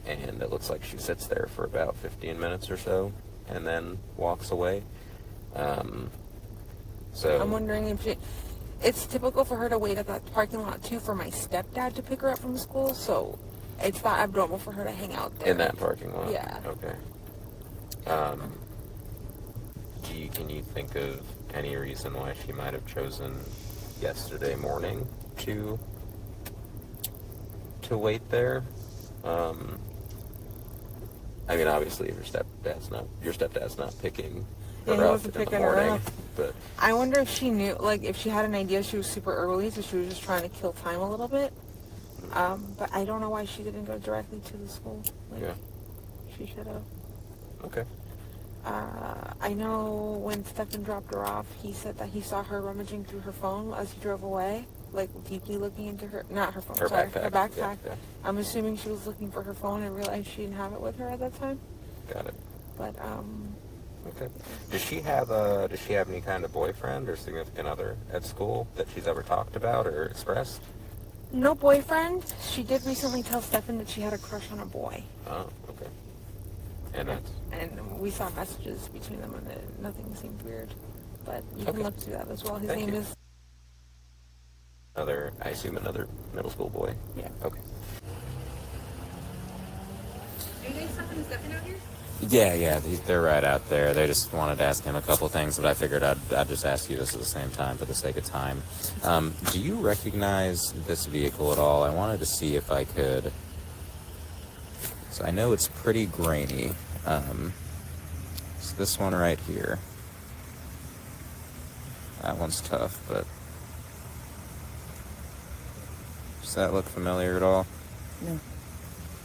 And it looks like she sits there for about 15 minutes or so and then walks away. So I'm wondering if it's typical for her to wait at that parking lot too for my stepdad to pick her up from school, so it's not abnormal for her to hang out there. in that parking lot? Yeah. Okay. Can you think of any reason why she might have chosen yesterday morning to wait there? I mean, obviously, if your stepdad's not picking Yeah, he her up wasn't in the picking her morning, up. but I wonder if she knew, like, if she had an idea she was super early, so she was just trying to kill time a little bit. But I don't know why she didn't go directly to the school. Like, yeah, she should have. okay. I know when Stefan dropped her off, he said that he saw her rummaging through her phone as he drove away, like deeply looking into not her phone, Her sorry, backpack. her backpack. Yeah. I'm assuming she was looking for her phone and realized she didn't have it with her at that time. Got it. But Okay. Does she have any kind of boyfriend or significant other at school that she's ever talked about or expressed? no boyfriend. She did recently tell Stefan that she had a crush on a boy. Oh, okay. And that's And we saw messages between them, and nothing seemed weird. But you can Okay. look through that as well. His Thank name you. is. I assume another middle school boy. Yeah. Okay. Are you guys talking to Stefan out here? Yeah, they're right out there. They just wanted to ask him a couple things, but I figured I'd just ask you this at the same time for the sake of time. Do you recognize this vehicle at all? I wanted to see if I could. So I know it's pretty grainy. It's this one right here. That one's tough, but does that look familiar at all? No,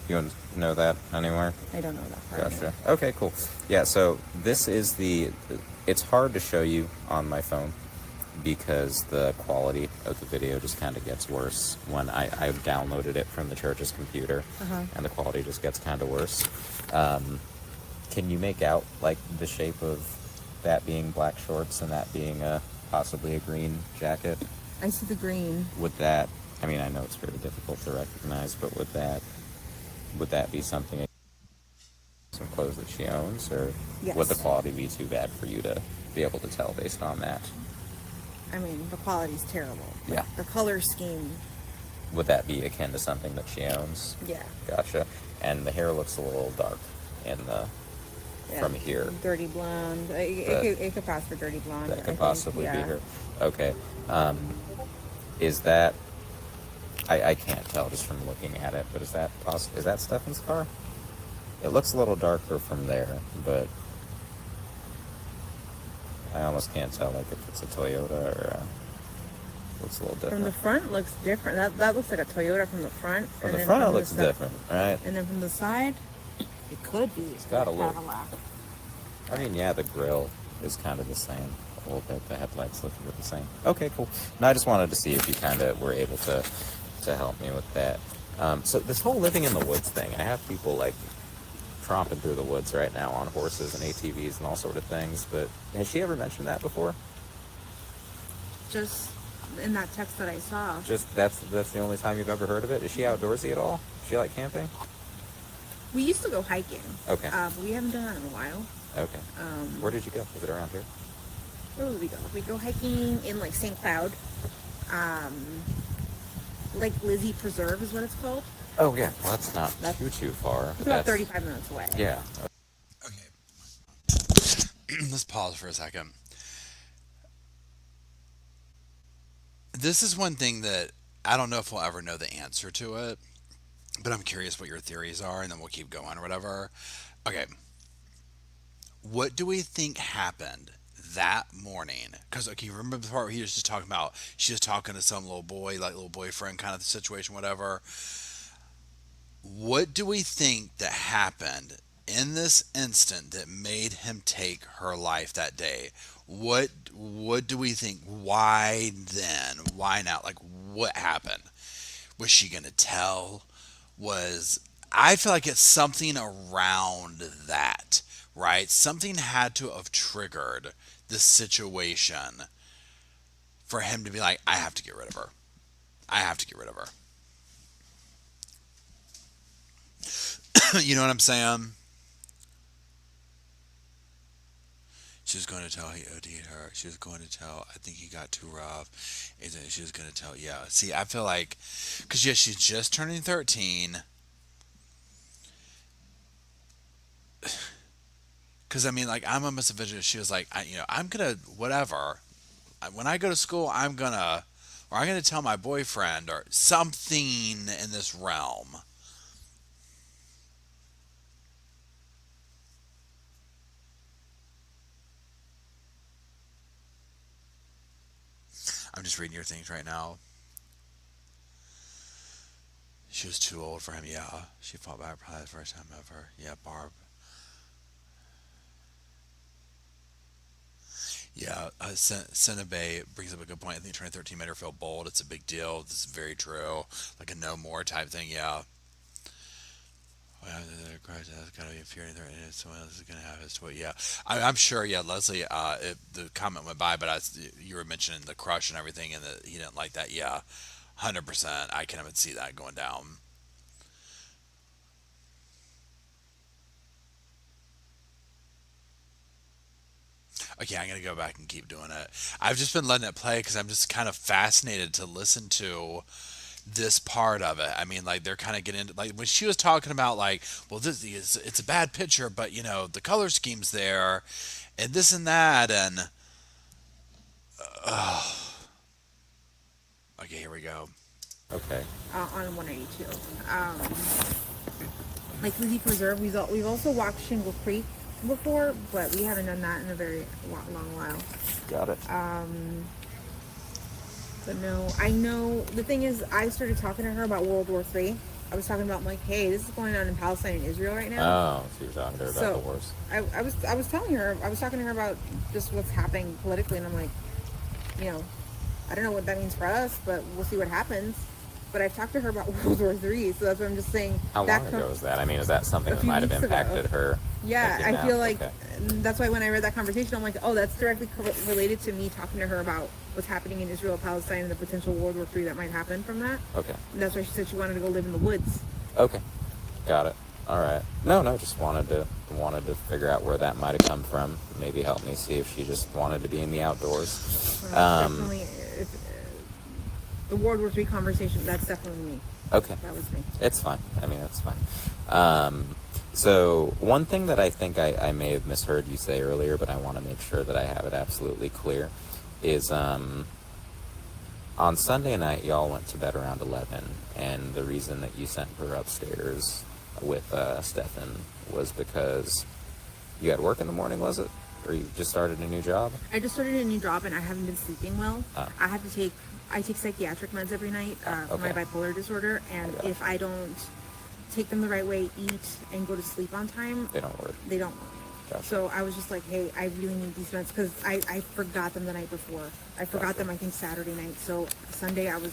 You don't know that anywhere? I don't know that part. Gotcha. Okay, cool. Yeah, so this is it's hard to show you on my phone because the quality of the video just kind of gets worse when I downloaded it from the church's computer, and the quality just gets kind of worse. Can you make out, like, the shape of that being black shorts and that being possibly a green jacket? I see the green. Would that, I mean, I know it's very difficult to recognize, but would that be something, some clothes that she owns, or Yes. would the quality be too bad for you to be able to tell based on that? I mean, the quality's terrible. Yeah. The color scheme. Would that be akin to something that she owns? Yeah. Gotcha. And the hair looks a little dark in the Yeah. from here. Dirty blonde. It could pass for dirty blonde. That I could think. possibly Yeah. be her. Okay. Is that? I can't tell just from looking at it, but is that is that Stefan's car? It looks a little darker from there, but I almost can't tell, like, if it's a Toyota or looks a little different. From the front looks different. That looks like a Toyota from the front. From and the then front, it from the looks side- different, right? And then from the side, it could be. It's got a look. Cadillac. I mean, yeah, the grill is kind of the same. A little bit. The headlights look the same. Okay, cool. No, I just wanted to see if you kind of were able to help me with that. So this whole living in the woods thing, I have people, like, tromping through the woods right now on horses and ATVs and all sort of things, but has she ever mentioned that before? Just in that text that I saw. Just that's the only time you've ever heard of it? Is she outdoorsy at all? Does she like camping? We used to go hiking. Okay. But we haven't done that in a while. Okay. Where did you go? Was it around here? Where would we go? We go hiking in, like, St. Cloud. Lake Lizzie Preserve is what it's called. Oh, yeah. Well, that's not too far. It's but about that's 35 minutes away. Yeah. Okay. Let's pause for a second. This is one thing that I don't know if we'll ever know the answer to it, but I'm curious what your theories are, and then we'll keep going or whatever. Okay. What do we think happened that morning? Because, okay, you remember the part where he was just talking about she was talking to some little boy, like little boyfriend kind of situation, whatever. What do we think that happened in this instant that made him take her life that day? What do we think? Why then? Why now? Like what happened? Was she gonna tell? Was I feel like it's something around that, right? Something had to have triggered this situation for him to be like, I have to get rid of her. I have to get rid of her. You know what I'm saying? She was going to tell he OD'd her. She was going to tell, I think he got too rough. And then she was going to tell, yeah. See, I feel like, because yeah, she's just turning 13. Because I mean, like, I'm almost a vision. She was like, I'm going to, whatever. When I go to school, or I'm going to tell my boyfriend or something in this realm. I'm just reading your things right now. She was too old for him. Yeah, she fought back probably the first time ever. Yeah, Barb. Yeah, Cinnabay brings up a good point. I think turning 13 made her feel bold. It's a big deal. This is very true. Like a no more type thing. Yeah. Well, Christ, that's gotta be infuriating. Someone else is gonna have his toy. Yeah, I'm sure. Yeah, Leslie. The comment went by, but you were mentioning the crush and everything, and that he didn't like that. Yeah, 100%. I can even see that going down. Okay, I'm gonna go back and keep doing it. I've just been letting it play because I'm just kind of fascinated to listen to this part of it. I mean, like they're kind of getting into like when she was talking about like, well, this is it's a bad picture, but the color scheme's there, and this and that, and okay, here we go. Okay. On 182. Like Lizzie Preserve, we've also walked Shingle Creek before, but we haven't done that in a very long while. Got it. But no, I know the thing is, I started talking to her about World War III. I was talking about like, hey, this is going on in Palestine and Israel right now. Oh, so you're talking to her about the wars. I was telling her, I was talking to her about just what's happening politically, and I'm like, I don't know what that means for us, but we'll see what happens. But I've talked to her about World War III, so that's what I'm just saying. How long ago was that? I mean, is that something that might have impacted her? Yeah, I feel like okay. That's why when I read that conversation, I'm like, oh, that's directly related to me talking to her about what's happening in Israel, Palestine, and the potential World War III that might happen from that. Okay. And that's why she said she wanted to go live in the woods. Okay. Got it. All right. No, just wanted to figure out where that might have come from. Maybe help me see if she just wanted to be in the outdoors. Definitely, the World War III conversation, that's definitely me. Okay. That was me. It's fine. I mean, it's fine. So one thing that I think I may have misheard you say earlier, but I want to make sure that I have it absolutely clear, is on Sunday night, y'all went to bed around 11, and the reason that you sent her upstairs with Stefan was because you had work in the morning, was it? Or you just started a new job? I just started a new job, and I haven't been sleeping well. Oh. I take psychiatric meds every night for my Okay. bipolar disorder, and if I don't take them the right way, eat, and go to sleep on time, They don't work. they don't work. Gotcha. So I was just like, hey, I really need these meds, because I forgot them the night before. I forgot them, I think, Saturday night. So Sunday I was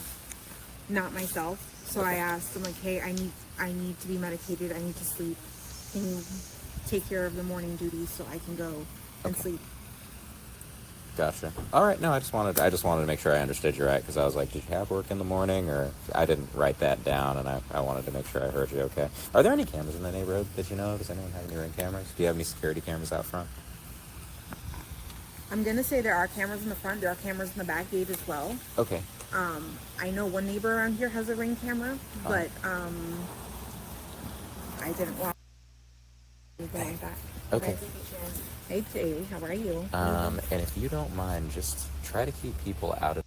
not myself. So I asked, I'm like, hey, I need to be medicated. I need to sleep. Can you take care of the morning duties so I can go and sleep? Gotcha. All right. No, I just wanted to make sure I understood you right, because I was like, did you have work in the morning? Or I didn't write that down, and I wanted to make sure I heard you okay. Are there any cameras in the neighborhood that you know of? Does anyone have any ring cameras? Do you have any security cameras out front? I'm gonna say there are cameras in the front. There are cameras in the back gate as well. Okay. I know one neighbor around here has a ring camera, but I didn't want anything like that. Okay. Hey Jay, how are you? And if you don't mind, just try to keep people out of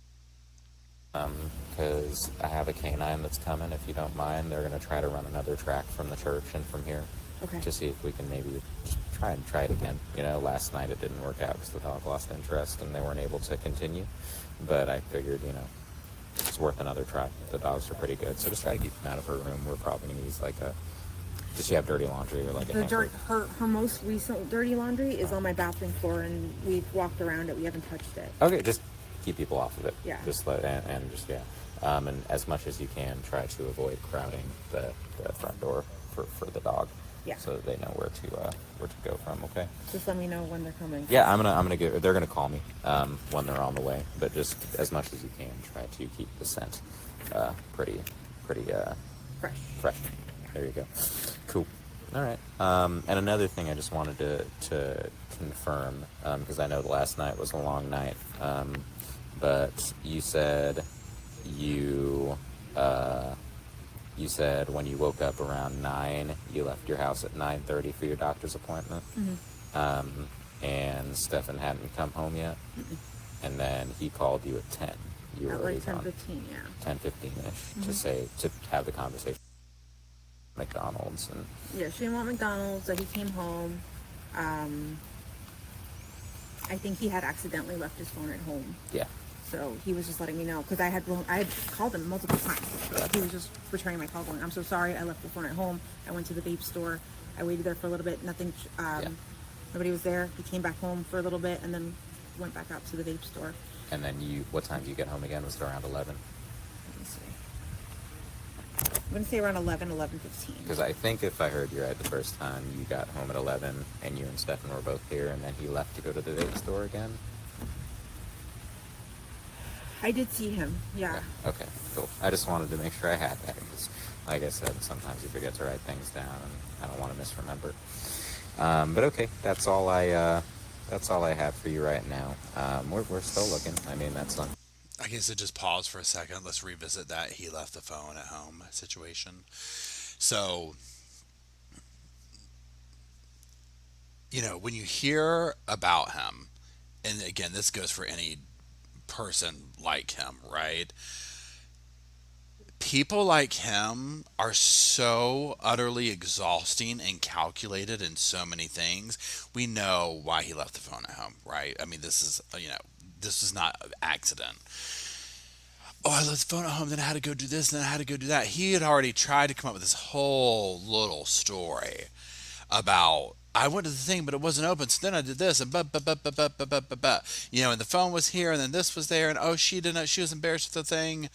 because I have a canine that's coming. If you don't mind, they're going to try to run another track from the church and from here. Okay. To see if we can maybe just try it again. Last night it didn't work out because the dog lost interest and they weren't able to continue. But I figured, it's worth another try. The dogs are pretty good, so just try to keep them out of her room. We're probably gonna use like a. Does she have dirty laundry or like a hamper? Her most recent dirty laundry is on my bathroom floor, and we've walked around it. We haven't touched it. Okay, just keep people off of it. Yeah. Just let and just and as much as you can, try to avoid crowding the front door for the dog. Yeah. So that they know where to go from. Okay. Just let me know when they're coming. Yeah, I'm gonna get. They're gonna call me when they're on the way. But just as much as you can, try to keep the scent pretty fresh. There you go. Cool. All right. And another thing I just wanted to confirm, because I know the last night was a long night, but you said you said when you woke up around 9, you left your house at 9:30 for your doctor's appointment, and Stefan hadn't come home yet, and then he called you at 10. You were At already like gone. 10:15, yeah. 10:15ish to have the conversation. McDonald's and Yeah, she didn't want McDonald's, so he came home. I think he had accidentally left his phone at home. yeah. So he was just letting me know, because I had called him multiple times. So he was just returning my call going, I'm so sorry, I left the phone at home. I went to the vape store. I waited there for a little bit. Nothing, nobody was there. He came back home for a little bit and then went back out to the vape store. And then what time did you get home again? Was it around 11? Let me see. I'm going to say around 11:15. Because I think if I heard you right the first time, you got home at 11 and you and Stefan were both here, and then he left to go to the vape store again? I did see him, yeah. Okay, cool. I just wanted to make sure I had that, because like I said, sometimes you forget to write things down, and I don't want to misremember. But okay, that's all I have for you right now. We're still looking. I mean, that's not. I guess to just pause for a second. Let's revisit that he left the phone at home situation. So, when you hear about him, and again, this goes for any person like him, right? People like him are so utterly exhausting and calculated in so many things. We know why he left the phone at home, right? I mean, this is not an accident. Oh, I left the phone at home, then I had to go do this, and then I had to go do that. He had already tried to come up with this whole little story about, I went to the thing, but it wasn't open, so then I did this, and and the phone was here, and then this was there, and she was embarrassed with the thing.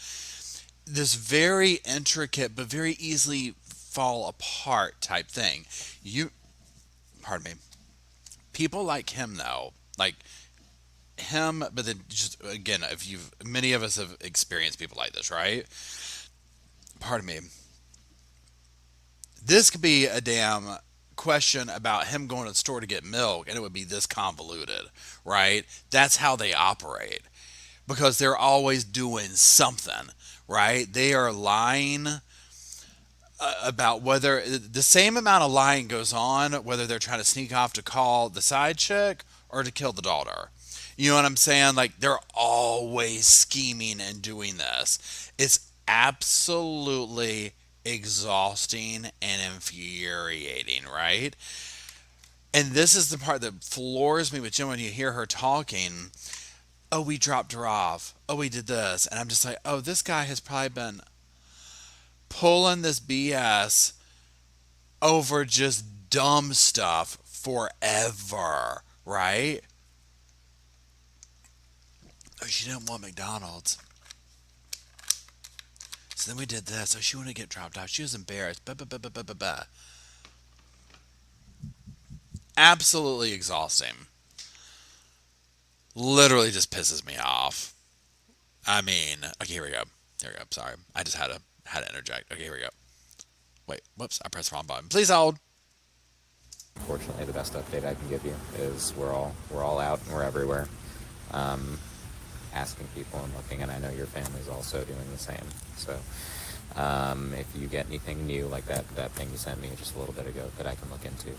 This very intricate, but very easily fall apart type thing. Pardon me. People like him, though, like him, but then just, again, many of us have experienced people like this, right? Pardon me. This could be a damn question about him going to the store to get milk, and it would be this convoluted, right? That's how they operate, because they're always doing something, right? They are lying about whether the same amount of lying goes on, whether they're trying to sneak off to call the side chick or to kill the daughter. You know what I'm saying? Like, they're always scheming and doing this. It's absolutely exhausting and infuriating, right? And this is the part that floors me with Jen when you hear her talking. Oh, we dropped her off. Oh, we did this. And I'm just like, oh, this guy has probably been pulling this BS over just dumb stuff forever, right? Oh, she didn't want McDonald's. So then we did this. Oh, she wanted to get dropped off. She was embarrassed. Absolutely exhausting. Literally just pisses me off. I mean, okay, here we go. Sorry. I just had to interject. Okay, here we go. Wait, whoops, I pressed the wrong button. Please hold. Unfortunately, the best update I can give you is we're all out and we're everywhere. Asking people and looking, and I know your family's also doing the same. So if you get anything new like that thing you sent me just a little bit ago that I can look into,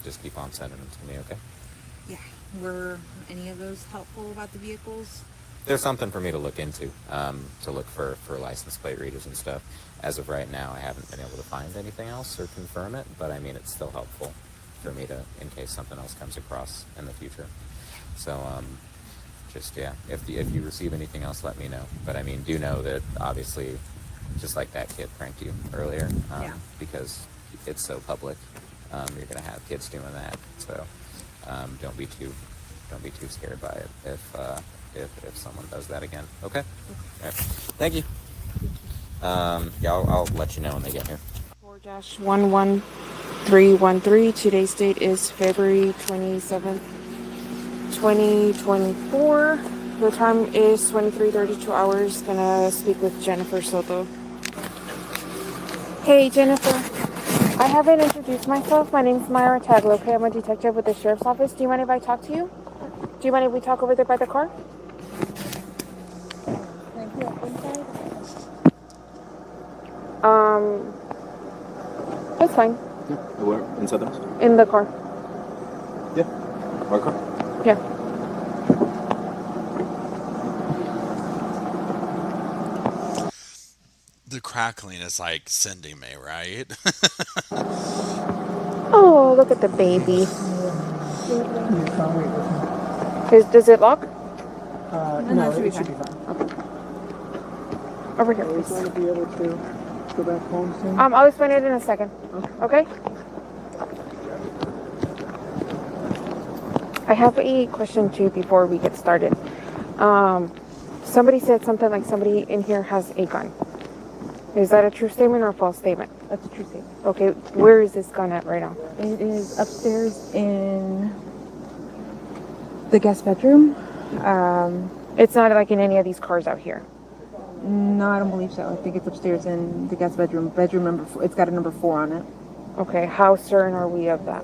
just keep on sending them to me, okay? Yeah. Were any of those helpful about the vehicles? There's something for me to look into, to look for license plate readers and stuff. As of right now, I haven't been able to find anything else or confirm it, but I mean, it's still helpful for me to, in case something else comes across in the future. So, just, yeah, if you receive anything else, let me know. But I mean, do know that obviously, just like that kid pranked you earlier, because it's so public, you're gonna have kids doing that. So don't be too scared by it if someone does that again. Okay. All right. Thank you. Yeah, I'll let you know when they get here. 4-11313. Today's date is February 27th, 2024. The time is 23:32 hours. Gonna speak with Jennifer Soto. Hey, Jennifer. I haven't introduced myself. My name's Myra Taglo. Okay, I'm a detective with the sheriff's office. Do you mind if I talk to you? Do you mind if we talk over there by the car? That's fine. Yeah, where? Inside the house? In the car. Yeah. Our car? Yeah. The crackling is like sending me, right? Oh, look at the baby. Does it lock? No, it should be fine. Over here, please. Going to be able to go back home soon? I'll explain it in a second. Okay? I have a question too before we get started. Somebody said something like somebody in here has a gun. Is that a true statement or a false statement? That's a true statement. Okay, where is this gun at right now? It is upstairs in the guest bedroom. It's not like in any of these cars out here. No, I don't believe so. I think it's upstairs in the guest bedroom. Bedroom number 4. It's got a number 4 on it. Okay, how certain are we of that?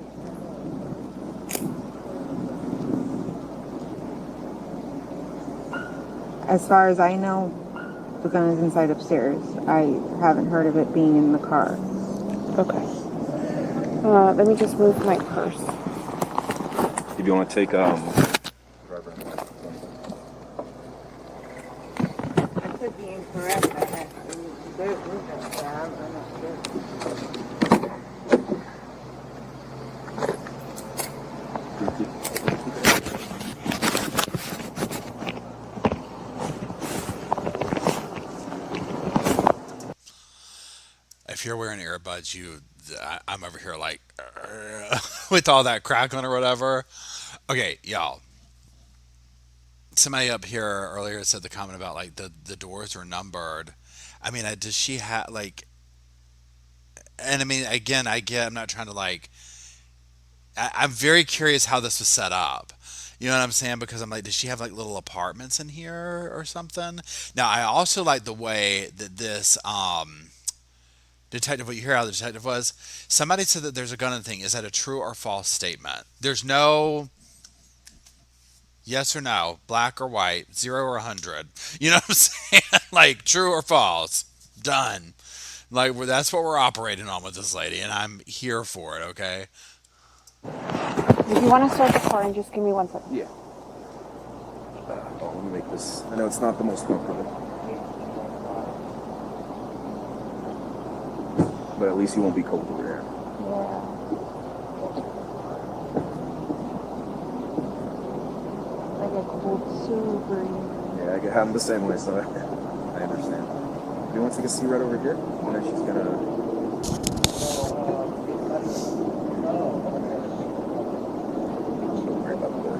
As far as I know, the gun is inside upstairs. I haven't heard of it being in the car. Okay. Let me just move my purse. If you want to take I could be incorrect. If you're wearing earbuds, I'm over here like with all that crackling or whatever. Okay, y'all. Somebody up here earlier said the comment about like the doors are numbered. I mean, does she have like? And I mean, again, I'm not trying to like. I'm very curious how this was set up. You know what I'm saying? Because I'm like, does she have like little apartments in here or something? Now, I also like the way that this detective, what you hear how the detective was, somebody said that there's a gun in the thing. Is that a true or false statement? There's no yes or no, black or white, 0 or 100. You know what I'm saying? Like true or false. Done. Like that's what we're operating on with this lady, and I'm here for it, okay? If you want to start the car and just give me 1 second. Yeah. Let me make this. I know it's not the most comfortable. But at least you won't be cold over there. Yeah. Like a cold super. Yeah, I'm the same way, so I understand. Do you want to take a seat right over here? And then she's gonna. Right about there.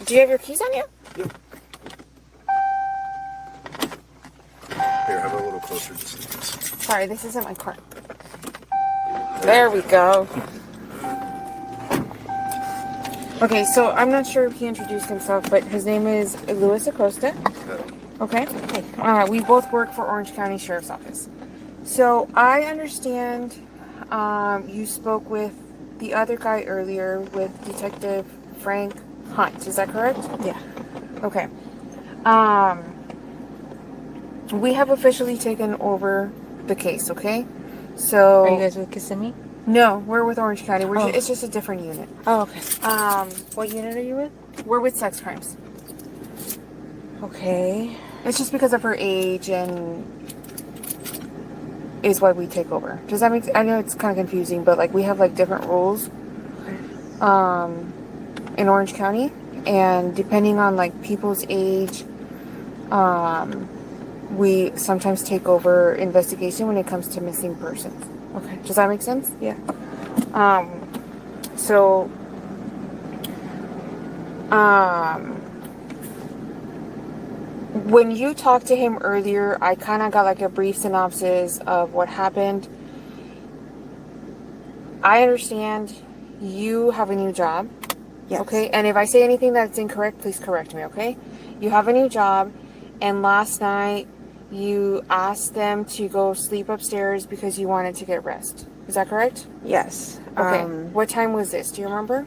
Do you have your keys on you? Yep. Here, have a little closer just in case. Sorry, this isn't my car. There we go. Okay, so I'm not sure if he introduced himself, but his name is Luis Acosta. Okay. We both work for Orange County Sheriff's Office. So I understand you spoke with the other guy earlier with Detective Frank Hunt. Is that correct? Yeah. Okay. We have officially taken over the case, okay? So Are you guys with Kissimmee? no, we're with Orange County. Oh. It's just a different unit. Oh, okay. What unit are you with? We're with sex crimes. Okay. It's just because of her age and is why we take over. Does that make? I know it's kind of confusing, but like we have like different rules, in Orange County, and depending on like people's age, we sometimes take over investigation when it comes to missing persons. Okay. Does that make sense? Yeah. So, when you talked to him earlier, I kind of got like a brief synopsis of what happened. I understand you have a new job. Yes. Okay. And if I say anything that's incorrect, please correct me. Okay. You have a new job, and last night you asked them to go sleep upstairs because you wanted to get rest. Is that correct? Yes. Okay. What time was this? Do you remember?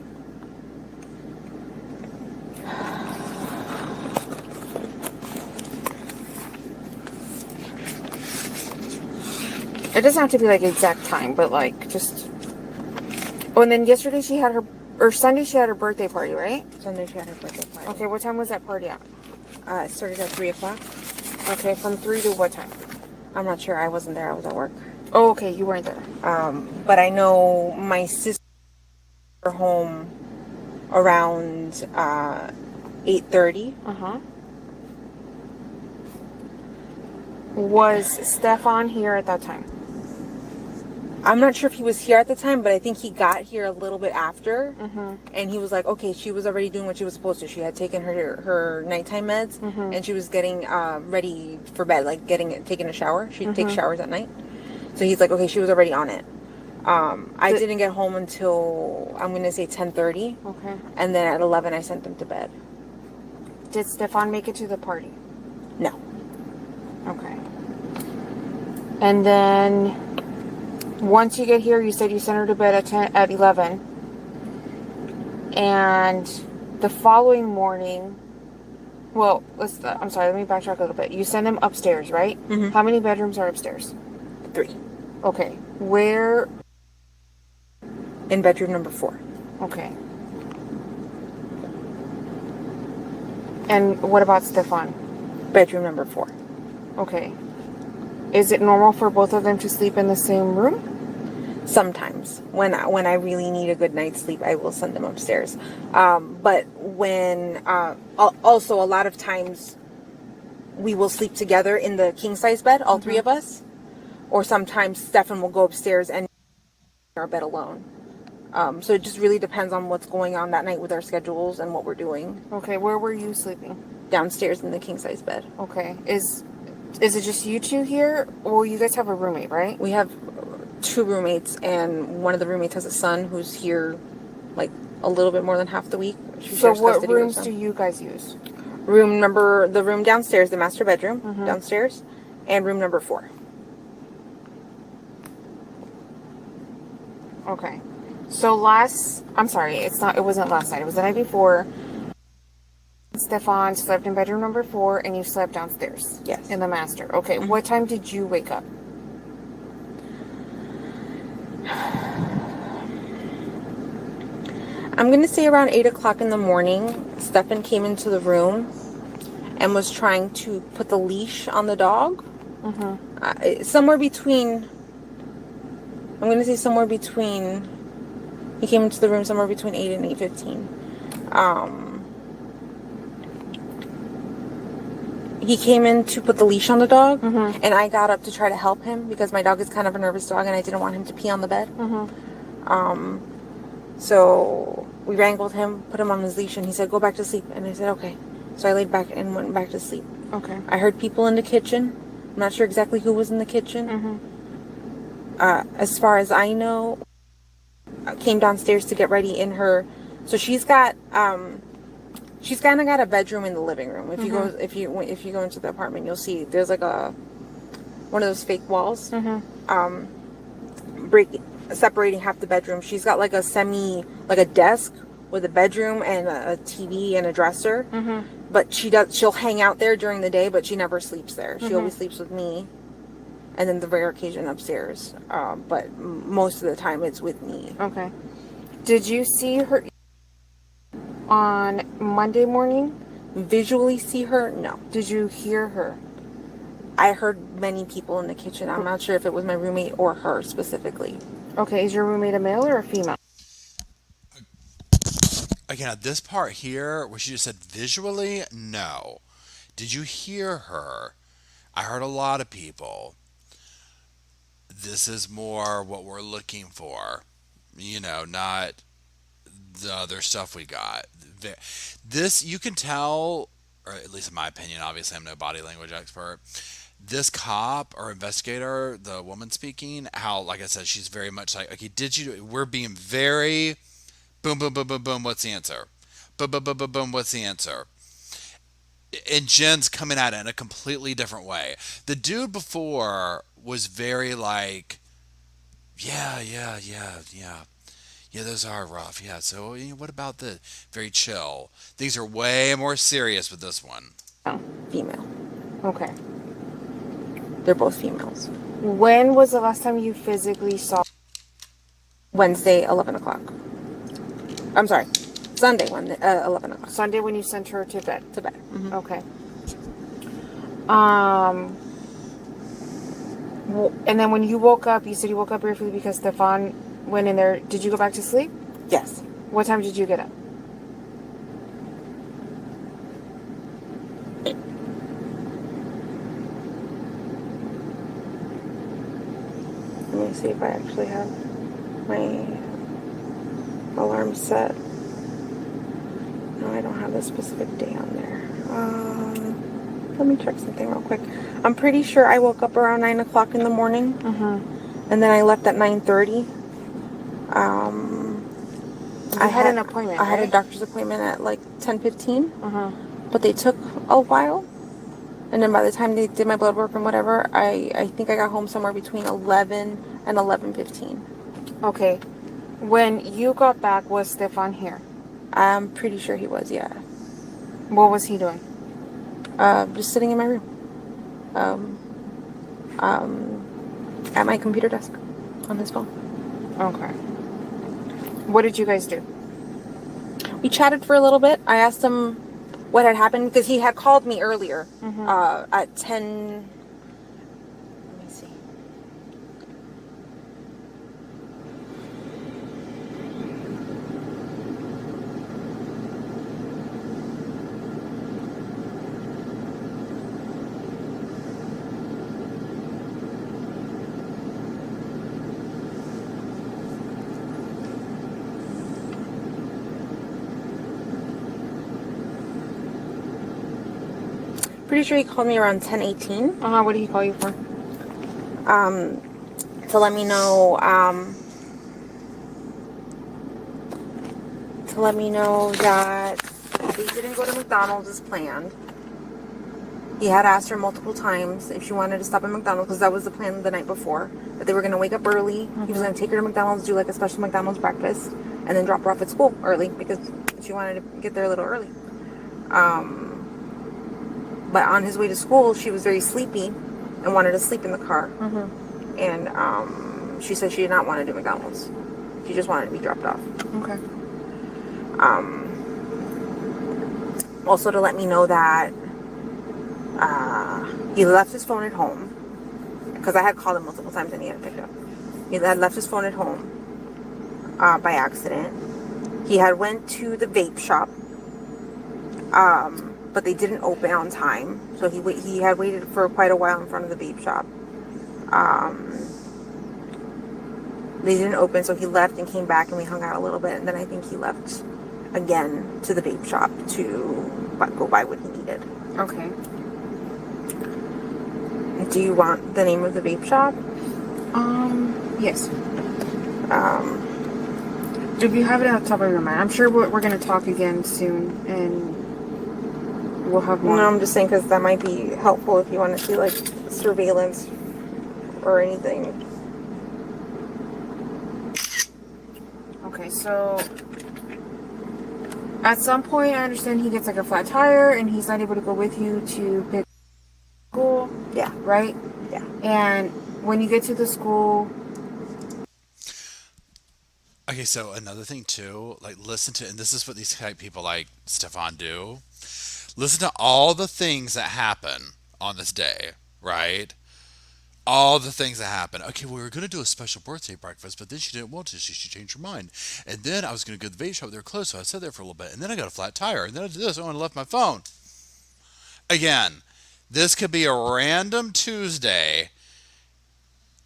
It doesn't have to be like exact time, but like just. Oh, and then yesterday she had Sunday she had her birthday party, right? Sunday she had her birthday party. Okay, what time was that party at? It started at 3 o'clock. Okay, from 3 to what time? I'm not sure. I wasn't there. I was at work. Oh, okay, you weren't there. But I know my sister home around 8:30. Uh-huh. Was Stefan here at that time? I'm not sure if he was here at the time, but I think he got here a little bit after. Mm-hmm. And he was like, okay, she was already doing what she was supposed to. She had taken her nighttime meds, Mm-hmm. and she was getting ready for bed, like taking a shower. She Mm-hmm. takes showers at night. So he's like, okay, she was already on it. I didn't get home until, I'm going to say 10:30. Okay. And then at 11, I sent them to bed. Did Stefan make it to the party? No. Okay. And then once you get here, you said you sent her to bed at 11. And the following morning, well, I'm sorry, let me backtrack a little bit. You send them upstairs, right? Mhm. How many bedrooms are upstairs? 3. Okay. Where? In bedroom number 4. Okay. And what about Stefan? Bedroom number 4. Okay. Is it normal for both of them to sleep in the same room? Sometimes when I really need a good night's sleep, I will send them upstairs. But when also a lot of times we will sleep together in the king size bed, all 3 of us, or sometimes Stefan will go upstairs and our bed alone. So it just really depends on what's going on that night with our schedules and what we're doing. Okay. Where were you sleeping? Downstairs in the king size bed. Okay. Is it just you two here? Well, you guys have a roommate, right? We have 2 roommates, and one of the roommates has a son who's here like a little bit more than half the week. She So shares what custody with rooms them. do you guys use? The room downstairs, the master bedroom Mhm. downstairs, and room number 4. Okay. So it wasn't last night. It was the night before. Stefan slept in bedroom number 4 and you slept downstairs. Yes. In the master. Okay. What time did you wake up? I'm gonna say around 8 o'clock in the morning, Stefan came into the room and was trying to put the leash on the dog. Somewhere between, I'm gonna say somewhere between, he came into the room somewhere between 8 and 8:15. He came in to put the leash on the dog, and I got up to try to help him because my dog is kind of a nervous dog and I didn't want him to pee on the bed. So we wrangled him, put him on his leash, and he said, go back to sleep. And I said, okay. So I laid back and went back to sleep. Okay. I heard people in the kitchen. I'm not sure exactly who was in the kitchen. As far as I know, I came downstairs to get ready in her. So she's got She's kind of got a bedroom in the living room. If you go, if you go into the apartment, you'll see there's like one of those fake walls, separating half the bedroom. She's got like like a desk with a bedroom and a TV and a dresser. But she'll hang out there during the day, but she never sleeps there. She always sleeps with me, and then the rare occasion upstairs. But most of the time it's with me. Okay. Did you see her on Monday morning? Visually see her? No. Did you hear her? I heard many people in the kitchen. I'm not sure if it was my roommate or her specifically. Okay, is your roommate a male or a female? Again, at this part here, where she just said visually, no. Did you hear her? I heard a lot of people. This is more what we're looking for. You know, not the other stuff we got. This, you can tell, or at least in my opinion, obviously I'm no body language expert, this cop or investigator, the woman speaking, how, like I said, she's very much like, okay, we're being very boom, boom, boom, boom, boom, what's the answer? Boom, boom, boom, boom, boom, what's the answer? And Jen's coming at it in a completely different way. The dude before was very like, yeah, those are rough. Yeah, so what about the very chill? These are way more serious with this one. Oh, female. Okay. They're both females. When was the last time you physically saw? Wednesday, 11 o'clock. I'm sorry. Sunday, 11 o'clock. Sunday when you sent her to bed. To bed. Okay. And then when you woke up, you said you woke up briefly because Stefan went in there. Did you go back to sleep? Yes. What time did you get up? Let me see if I actually have my alarm set. No, I don't have the specific day on there. Let me check something real quick. I'm pretty sure I woke up around 9 o'clock in the morning. And then I left at 9:30. I had an appointment. I had a doctor's appointment at like 10:15. But they took a while. And then by the time they did my blood work and whatever, I think I got home somewhere between 11 and 11:15. Okay. When you got back, was Stefan here? I'm pretty sure he was, yeah. What was he doing? Just sitting in my room. At my computer desk on his phone. Okay. What did you guys do? We chatted for a little bit. I asked him what had happened because he had called me earlier at 10. Let me see. Pretty sure he called me around 10:18. What did he call you for? To let me know, that they didn't go to McDonald's as planned. He had asked her multiple times if she wanted to stop at McDonald's because that was the plan the night before. That they were going to wake up early. He was going to take her to McDonald's, do like a special McDonald's breakfast, and then drop her off at school early because she wanted to get there a little early. But on his way to school, she was very sleepy and wanted to sleep in the car. And she said she did not want to do McDonald's. She just wanted to be dropped off. Okay. Also to let me know that he left his phone at home because I had called him multiple times and he hadn't picked up. He had left his phone at home by accident. He had went to the vape shop. But they didn't open on time, so he had waited for quite a while in front of the vape shop. They didn't open, so he left and came back, and we hung out a little bit, and then I think he left again to the vape shop to go buy what he needed. Okay. Do you want the name of the vape shop? Yes. If you have it on the top of your mind, I'm sure we're going to talk again soon, and we'll have more. No, I'm just saying because that might be helpful if you want to see like surveillance or anything. Okay, so at some point, I understand he gets like a flat tire, and he's not able to go with you to pick school. Yeah. Right. Yeah. And when you get to the school, Okay, so another thing too, like listen to, and this is what these type people like Stefan do. Listen to all the things that happen on this day, right? All the things that happen. Okay, we were going to do a special birthday breakfast, but then she didn't want to. She changed her mind. And then I was going to go to the vape shop. They were closed, so I sat there for a little bit. And then I got a flat tire. And then I did this. Oh, and I left my phone. Again, this could be a random Tuesday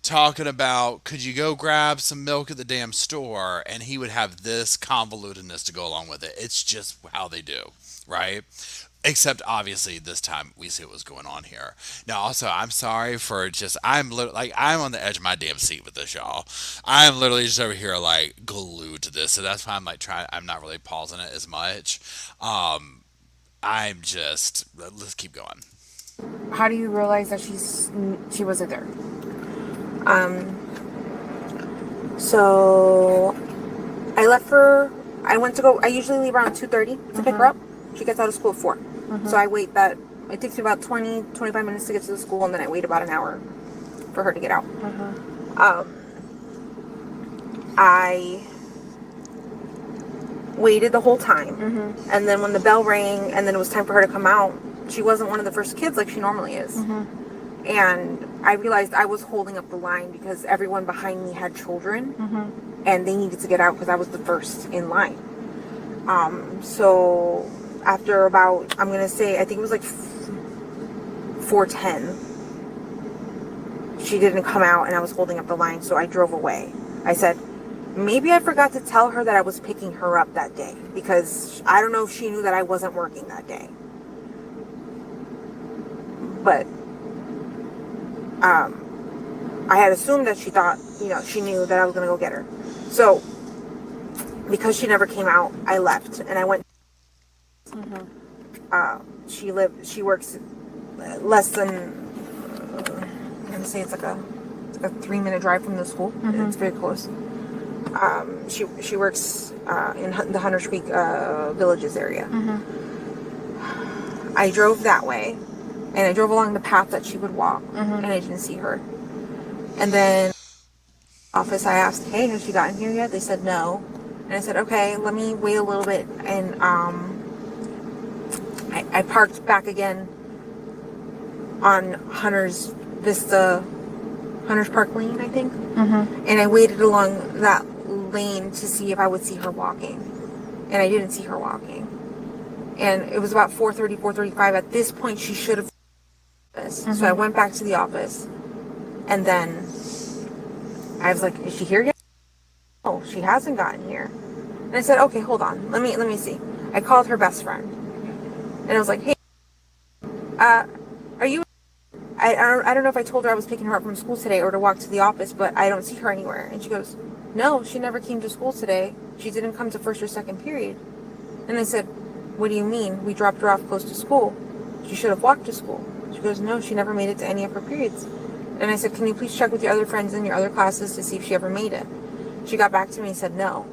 talking about could you go grab some milk at the damn store, and he would have this convolutedness to go along with it. It's just how they do, right? Except obviously this time we see what's going on here. Now also I'm sorry for just I'm on the edge of my damn seat with this, y'all. I'm literally just over here like glued to this, so that's why I'm like I'm not really pausing it as much. I'm just let's keep going. how do you realize that she wasn't there? So I I usually leave around 2:30 to pick her up. She gets out of school at 4. So I wait it takes me about 25 minutes to get to the school, and then I wait about an hour for her to get out. I waited the whole time. And then when the bell rang and then it was time for her to come out, she wasn't one of the first kids like she normally is. And I realized I was holding up the line because everyone behind me had children, and they needed to get out because I was the first in line. So after about, I'm going to say, I think it was like 4:10, she didn't come out and I was holding up the line, so I drove away. I said, maybe I forgot to tell her that I was picking her up that day, because I don't know if she knew that I wasn't working that day. But I had assumed that she thought, she knew that I was going to go get her. So because she never came out, I left and I went. She works less than, I'm going to say it's like a 3-minute drive from the school. It's very close. She works in the Hunters Creek Villages area. I drove that way, and I drove along the path that she would walk, and I didn't see her. And then office, I asked, hey, has she gotten here yet? They said no. And I said, okay, let me wait a little bit. And I parked back again on Hunters Park Lane, I think. And I waited along that lane to see if I would see her walking. And I didn't see her walking. And it was about 4:30, 4:35. At this point, she should have. So I went back to the office. And then I was like, is she here yet? Oh, she hasn't gotten here. And I said, okay, hold on. Let me see. I called her best friend. And I was like, hey, are you... I don't know if I told her I was picking her up from school today or to walk to the office, but I don't see her anywhere. And she goes, no, she never came to school today. She didn't come to first or second period. And I said, what do you mean? We dropped her off close to school. She should have walked to school. She goes, no, she never made it to any of her periods. And I said, can you please check with your other friends in your other classes to see if she ever made it? She got back to me and said no.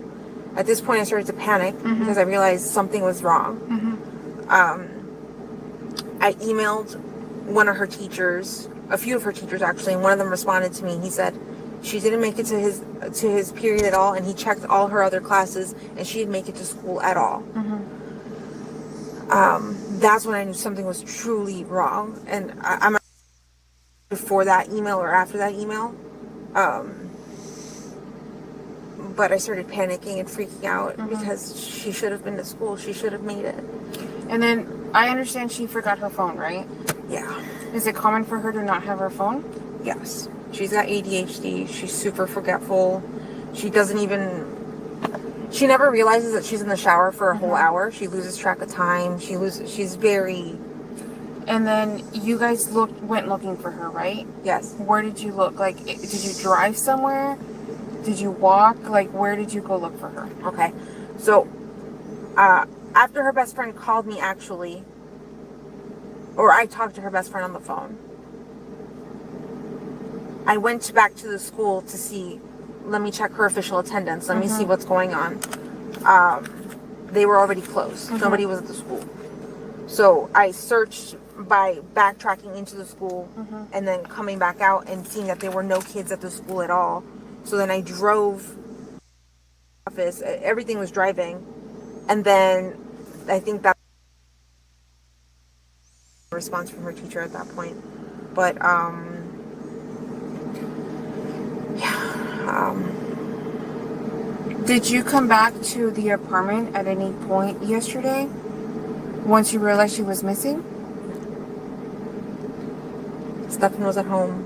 At this point, I started to panic because I realized something was wrong. I emailed one of her teachers, a few of her teachers actually, and one of them responded to me. He said she didn't make it to his period at all, and he checked all her other classes, and she didn't make it to school at all. That's when I knew something was truly wrong, and I'm not before that email or after that email. But I started panicking and freaking out because she should have been to school. She should have made it. And then I understand she forgot her phone, right? Yeah. Is it common for her to not have her phone? Yes. She's got ADHD. She's super forgetful. She doesn't even... She never realizes that she's in the shower for a whole hour. She loses track of time. She's very... And then you guys went looking for her, right? Yes. Where did you look? Like, did you drive somewhere? Did you walk? Like, where did you go look for her? Okay. So, after her best friend called me, actually, or I talked to her best friend on the phone. I went back to the school to see, let me check her official attendance. Let me see what's going on. They were already closed. Nobody was at the school. So I searched by backtracking into the school and then coming back out and seeing that there were no kids at the school at all. So then I drove office. Everything was driving. And then I think that response from her teacher at that point. But Did you come back to the apartment at any point yesterday once you realized she was missing? Stephen was at home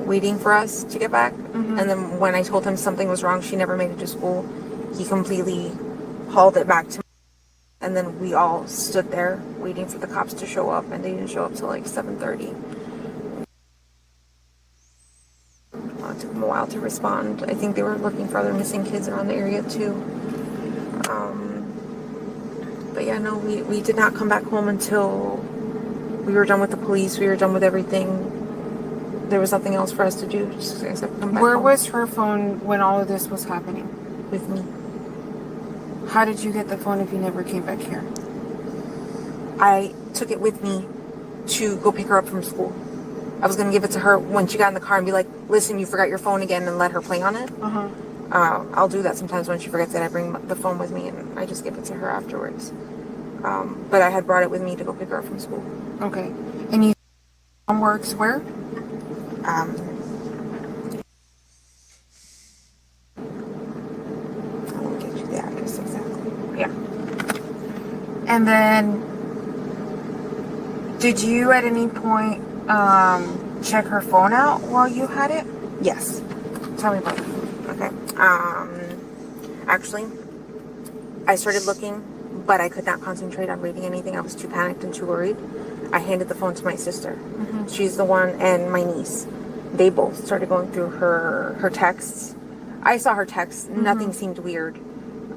waiting for us to get back. And then when I told him something was wrong, she never made it to school. He completely hauled it back to me. And then we all stood there waiting for the cops to show up, and they didn't show up till like 7:30. It took them a while to respond. I think they were looking for other missing kids around the area too. But yeah, no, we did not come back home until we were done with the police. We were done with everything. There was nothing else for us to do except come back Where home. was her phone when all of this was happening? With me. How did you get the phone if you never came back here? I took it with me to go pick her up from school. I was going to give it to her when she got in the car and be like, listen, you forgot your phone again, and let her play on it. I'll do that sometimes when she forgets that. I bring the phone with me and I just give it to her afterwards. But I had brought it with me to go pick her up from school. Okay. And you works where? Let me get you the address exactly. Yeah. And then, did you at any point check her phone out while you had it? Yes. Tell me about it. Okay. Actually, I started looking, but I could not concentrate on reading anything. I was too panicked and too worried. I handed the phone to my sister. She's the one, and my niece. They both started going through her texts. I saw her texts. Nothing seemed weird.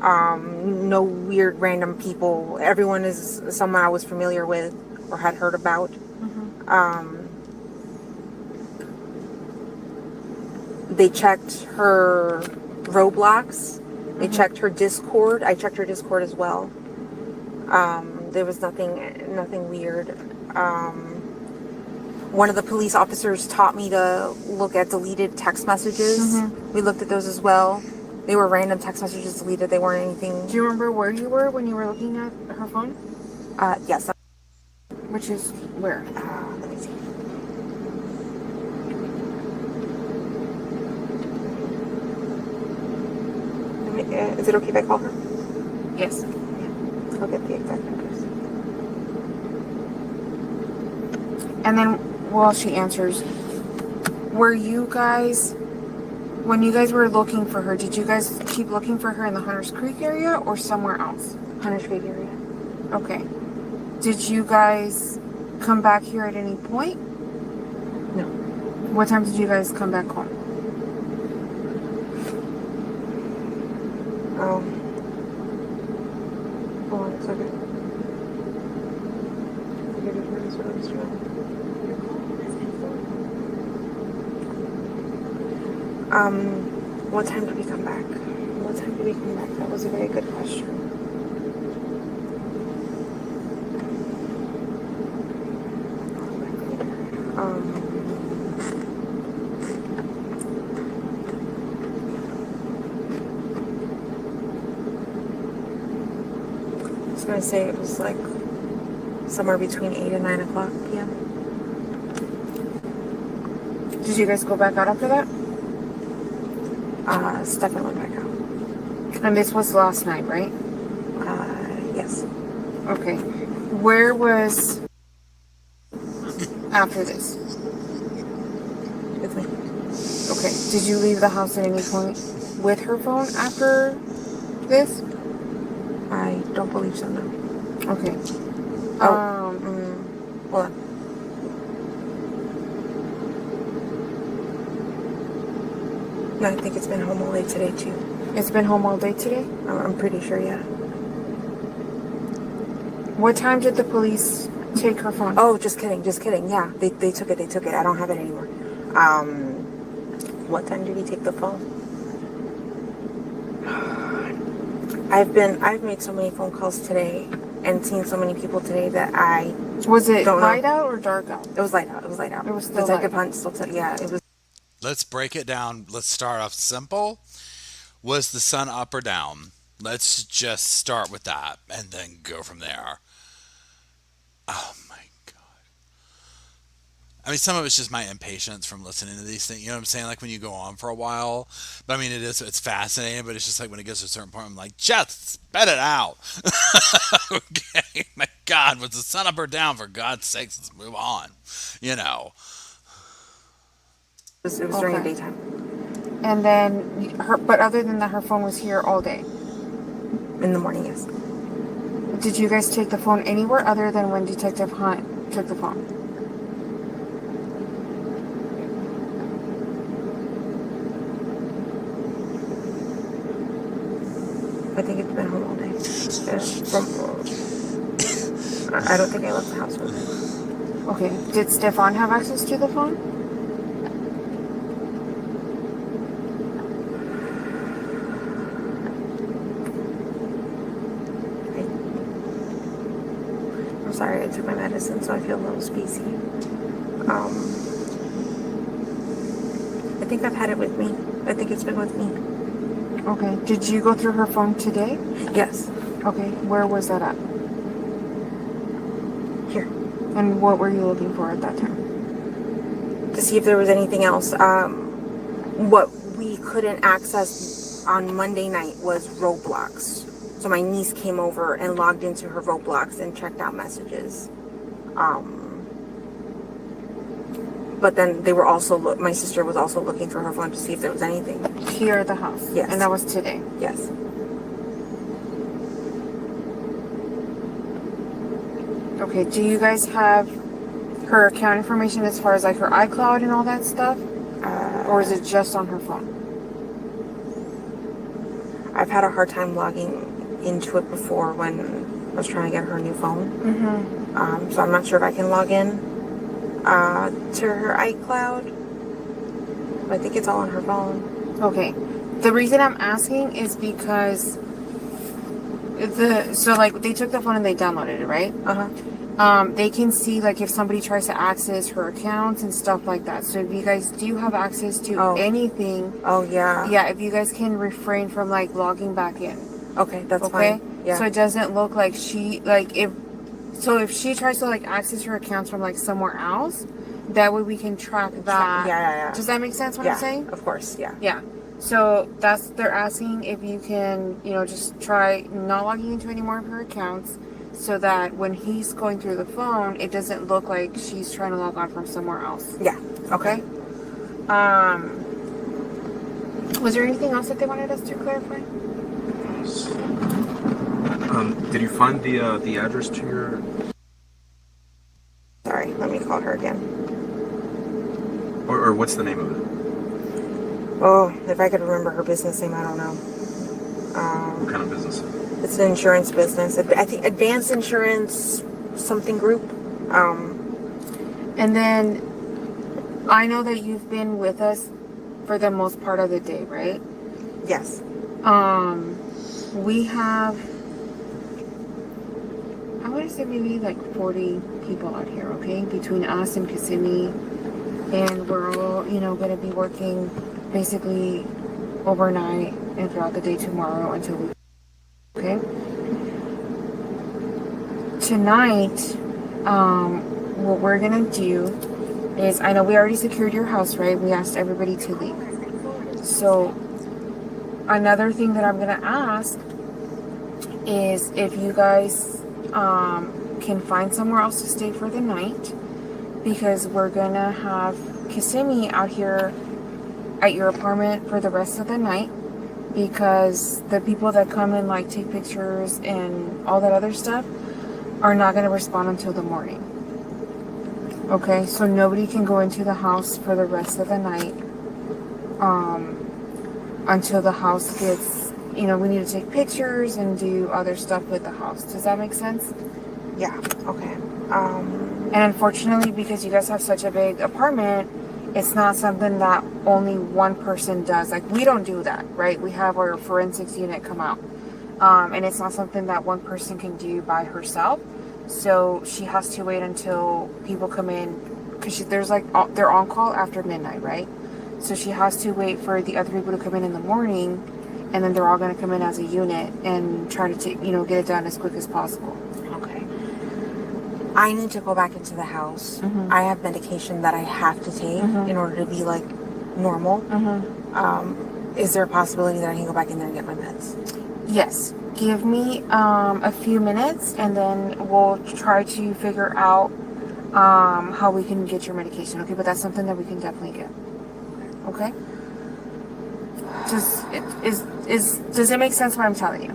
No weird random people. Everyone is someone I was familiar with or had heard about. They checked her Roblox. They checked her Discord. I checked her Discord as well. There was nothing weird. One of the police officers taught me to look at deleted text messages. We looked at those as well. They were random text messages deleted. They weren't anything. Do you remember where you were when you were looking at her phone? Yes. Which is where? Let me see. Is it okay if I call her? Yes. I'll get the exact address. And then while she answers, were you guys, when you guys were looking for her, did you guys keep looking for her in the Hunters Creek area or somewhere else? Hunters Creek area. Okay. Did you guys come back here at any point? No. What time did you guys come back home? Hold on a second. What time did we come back? What time did we come back? That was a very good question. I was gonna say it was like somewhere between 8 and 9 o'clock p.m. Did you guys go back out after that? Stefan went back out. And this was last night, right? Yes. Okay. Where was after this? With me. Okay. Did you leave the house at any point with her phone after this? I don't believe so, no. Okay. Hold on. No, I think it's been home all day today, too. It's been home all day today? I'm pretty sure, yeah. What time did the police take her phone? Oh, just kidding. Yeah, they took it. I don't have it anymore. What time did he take the phone? I've made so many phone calls today and seen so many people today that I Was it don't light know. out or dark out? It was light out. It was still Detective light. Hunt still yeah, it was. Let's break it down. Let's start off simple. Was the sun up or down? Let's just start with that and then go from there. Oh my God. I mean, some of it's just my impatience from listening to these things. You know what I'm saying? Like when you go on for a while. But I mean, it's fascinating, but it's just like when it gets to a certain point, I'm like, just spit it out. Okay. My God, was the sun up or down? For God's sakes, let's move on. You know. It was during the daytime. And then but other than that, her phone was here all day. In the morning, yes. Did you guys take the phone anywhere other than when Detective Hunt took the phone? I think it's been home all day. I don't think I left the house with it. Okay. Did Stefan have access to the phone? I'm sorry, I took my medicine, so I feel a little spacey. I think I've had it with me. I think it's been with me. Okay. Did you go through her phone today? Yes. Okay. Where was that at? Here. And what were you looking for at that time? To see if there was anything else. What we couldn't access on Monday night was Roblox. So my niece came over and logged into her Roblox and checked out messages. But then they were also, my sister was also looking through her phone to see if there was anything. Here at the house? Yes. And that was today? Yes. Okay, do you guys have her account information as far as like her iCloud and all that stuff? Or is it just on her phone? I've had a hard time logging into it before when I was trying to get her a new phone. Mm-hmm. So I'm not sure if I can log in to her iCloud. I think it's all on her phone. Okay. The reason I'm asking is because they took the phone and they downloaded it, right? They can see like if somebody tries to access her accounts and stuff like that. So if you guys do have access to anything, if you guys can refrain from like logging back in. Okay, that's fine. Yeah. So it doesn't look like if she tries to like access her accounts from like somewhere else, that way we can track that. Yeah. Does that make sense what I'm saying? Of course, yeah. Yeah. So they're asking if you can, just try not logging into any more of her accounts so that when he's going through the phone, it doesn't look like she's trying to log on from somewhere else. Yeah. Okay. Was there anything else that they wanted us to clarify? Did you find the address to your... Sorry, let me call her again. Or what's the name of it? Oh, if I could remember her business name, I don't know. What kind of business? It's an insurance business. I think Advanced Insurance something group. And then I know that you've been with us for the most part of the day, right? Yes. We have, I want to say maybe like 40 people out here, okay? Between us and Kissimmee. And we're all, going to be working basically overnight and throughout the day tomorrow until we, okay? Tonight, what we're going to do is, I know we already secured your house, right? We asked everybody to leave. So, another thing that I'm going to ask is if you guys can find somewhere else to stay for the night, because we're going to have Kissimmee out here at your apartment for the rest of the night, because the people that come and like take pictures and all that other stuff are not going to respond until the morning. Okay, so nobody can go into the house for the rest of the night until the house gets, we need to take pictures and do other stuff with the house. Does that make sense? Yeah, okay. And unfortunately, because you guys have such a big apartment, it's not something that only one person does. Like, we don't do that, right? We have our forensics unit come out. And it's not something that one person can do by herself. So she has to wait until people come in, because there's like, they're on call after midnight, right? So she has to wait for the other people to come in the morning, and then they're all going to come in as a unit and try to get it done as quick as possible. Okay. I need to go back into the house. Mm-hmm. I have medication that I have to take in order to be like normal. Is there a possibility that I can go back in there and get my meds? Yes. Give me a few minutes, and then we'll try to figure out how we can get your medication. Okay, but that's something that we can definitely get. Okay. Does it make sense what I'm telling you?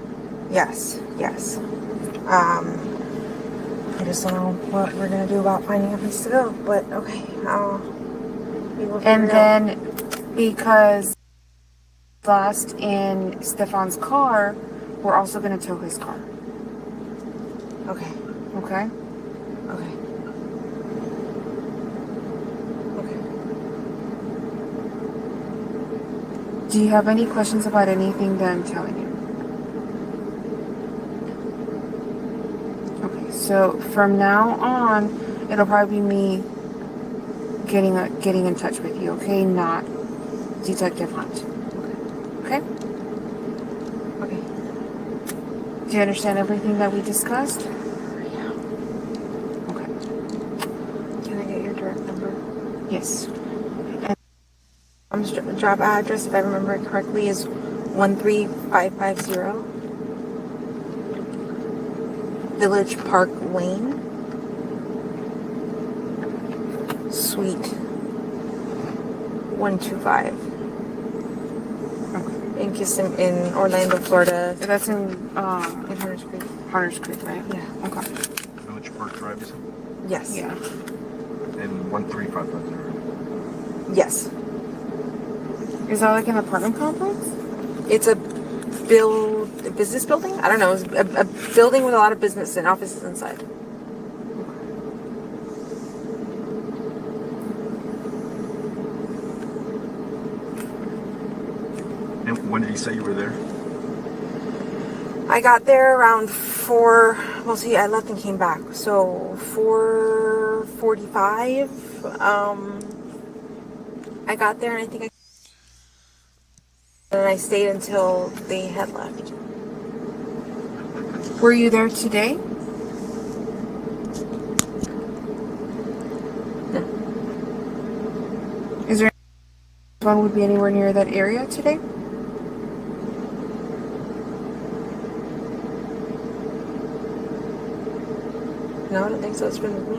Yes. I just don't know what we're gonna do about finding a place to go. But okay, And then, because last in Stefan's car, we're also going to tow his car. Okay. Okay? Okay. Okay. Do you have any questions about anything that I'm telling you? Okay, so from now on, it'll probably be me getting in touch with you, okay? Not Detective Hunt. Okay? Okay. Do you understand everything that we discussed? Yeah. Okay. Can I get your direct number? Yes. Job address, if I remember it correctly, is 13550 Village Park Lane, Suite 125. In Orlando, Florida. That's in Hunters Creek. Hunters Creek, right? Yeah. Okay. Village Park Drive, you said? Yes. Yeah. And 13550. Yes. Is that like an apartment complex? It's a business building? I don't know. It's a building with a lot of business and offices inside. And when did you say you were there? I got there around 4. Well, see, I left and came back. So 4:45. I got there, and I stayed until they had left. Were you there today? No. Is there one would be anywhere near that area today? No, I don't think so. It's been with me.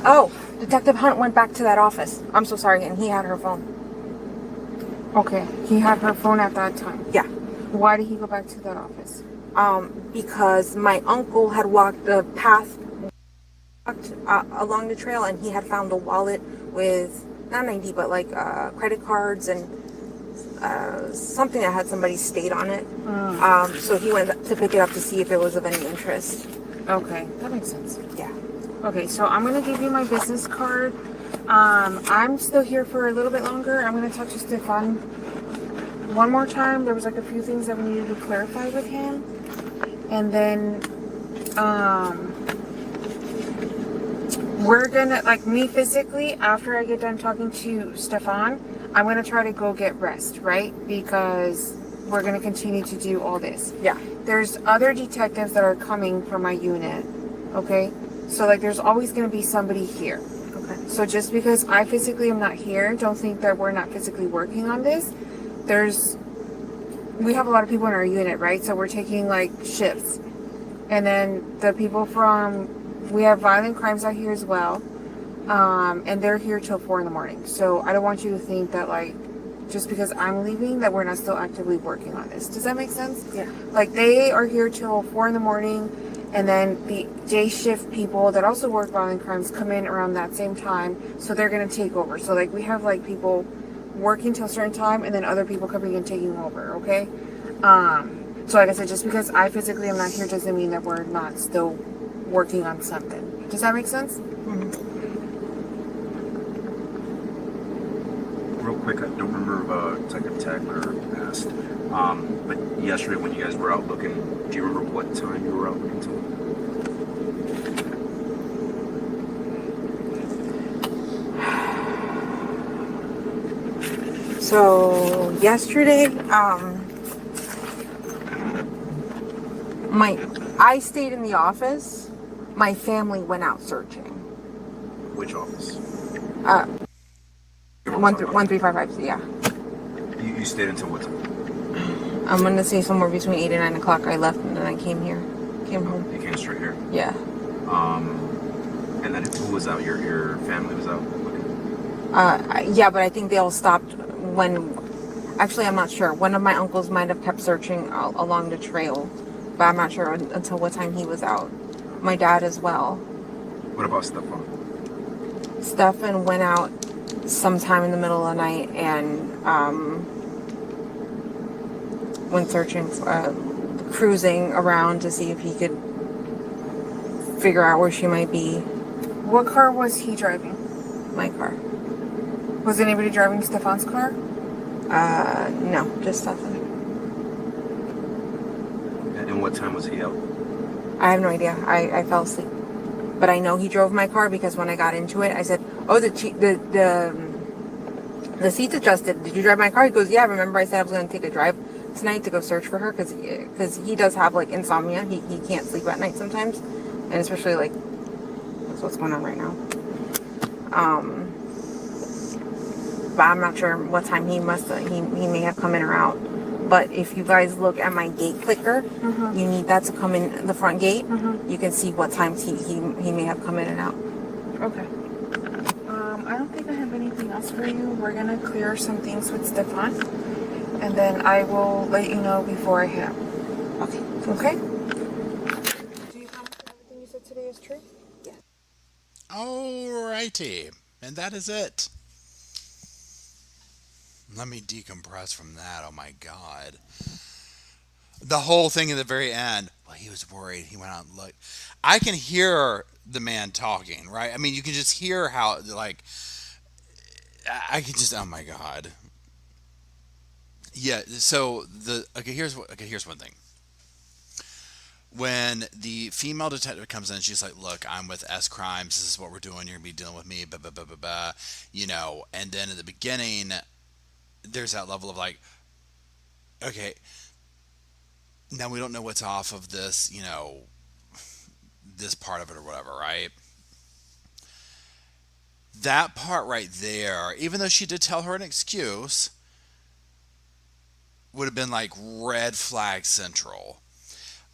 Oh, Detective Hunt went back to that office. I'm so sorry, and he had her phone. Okay, he had her phone at that time. Yeah. Why did he go back to that office? Because my uncle had walked the path along the trail, and he had found a wallet with not ID, but like credit cards and something that had somebody's state on it. So he went to pick it up to see if it was of any interest. Okay, that makes sense. Yeah. Okay, so I'm gonna give you my business card. I'm still here for a little bit longer. I'm gonna talk to Stefan one more time. There was like a few things that we needed to clarify with him, and then we're gonna, like, me physically, after I get done talking to Stefan, I'm gonna try to go get rest, right? Because we're gonna continue to do all this. Yeah. There's other detectives that are coming from my unit, okay? So, like, there's always gonna be somebody here. Okay. So just because I physically am not here, don't think that we're not physically working on this. We have a lot of people in our unit, right? So we're taking like shifts. And then the people we have violent crimes out here as well. And they're here till 4 in the morning. So I don't want you to think that, like, just because I'm leaving, that we're not still actively working on this. Does that make sense? Yeah. Like, they are here till 4 in the morning. And then the day shift people that also work violent crimes come in around that same time. So they're going to take over. So, like, we have, like, people working till a certain time and then other people coming and taking over, okay? So like I said, just because I physically am not here doesn't mean that we're not still working on something. Does that make sense? Real quick, I don't remember if Detective Tagler asked, but yesterday when you guys were out looking, do you remember what time you were out looking till? So yesterday, I stayed in the office. My family went out searching. Which office? 1355. Yeah. You stayed until what time? I'm gonna say somewhere between 8 and 9 o'clock. I left and then I came home. You came straight here. Yeah. And then who was out? Your family was out looking? Yeah, but I think they all stopped when. Actually, I'm not sure. One of my uncles might have kept searching along the trail, but I'm not sure until what time he was out. My dad as well. What about Stefan? Stefan went out sometime in the middle of the night and went searching, cruising around to see if he could figure out where she might be. What car was he driving? My car. Was anybody driving Stefan's car? No, just Stefan. And what time was he out? I have no idea. I fell asleep. But I know he drove my car because when I got into it, I said, "Oh, the seats adjusted. Did you drive my car?" He goes, "Yeah. Remember, I said I was going to take a drive tonight to go search for her because he does have like insomnia. He can't sleep at night sometimes, and especially like that's what's going on right now. But I'm not sure what time he may have come in or out. But if you guys look at my gate clicker, you need that to come in the front gate. You can see what times he may have come in and out. Okay. I don't think I have anything else for you. We're gonna clear some things with Stefan, and then I will let you know before I head out. Okay. Okay? Do you promise that everything you said today is true? Yes. Alrighty. And that is it. Let me decompress from that. Oh my God. The whole thing at the very end. Well, he was worried. He went out and looked. I can hear the man talking, right? I mean, you can just hear how, like, I can just, oh my God. Yeah, so here's one thing. When the female detective comes in, she's like, "Look, I'm with S Crimes. This is what we're doing. You're gonna be dealing with me." Blah blah blah blah blah. And then at the beginning, there's that level of like, okay, now we don't know what's off of this, this part of it or whatever, right? That part right there, even though she did tell her an excuse, would have been like red flag central.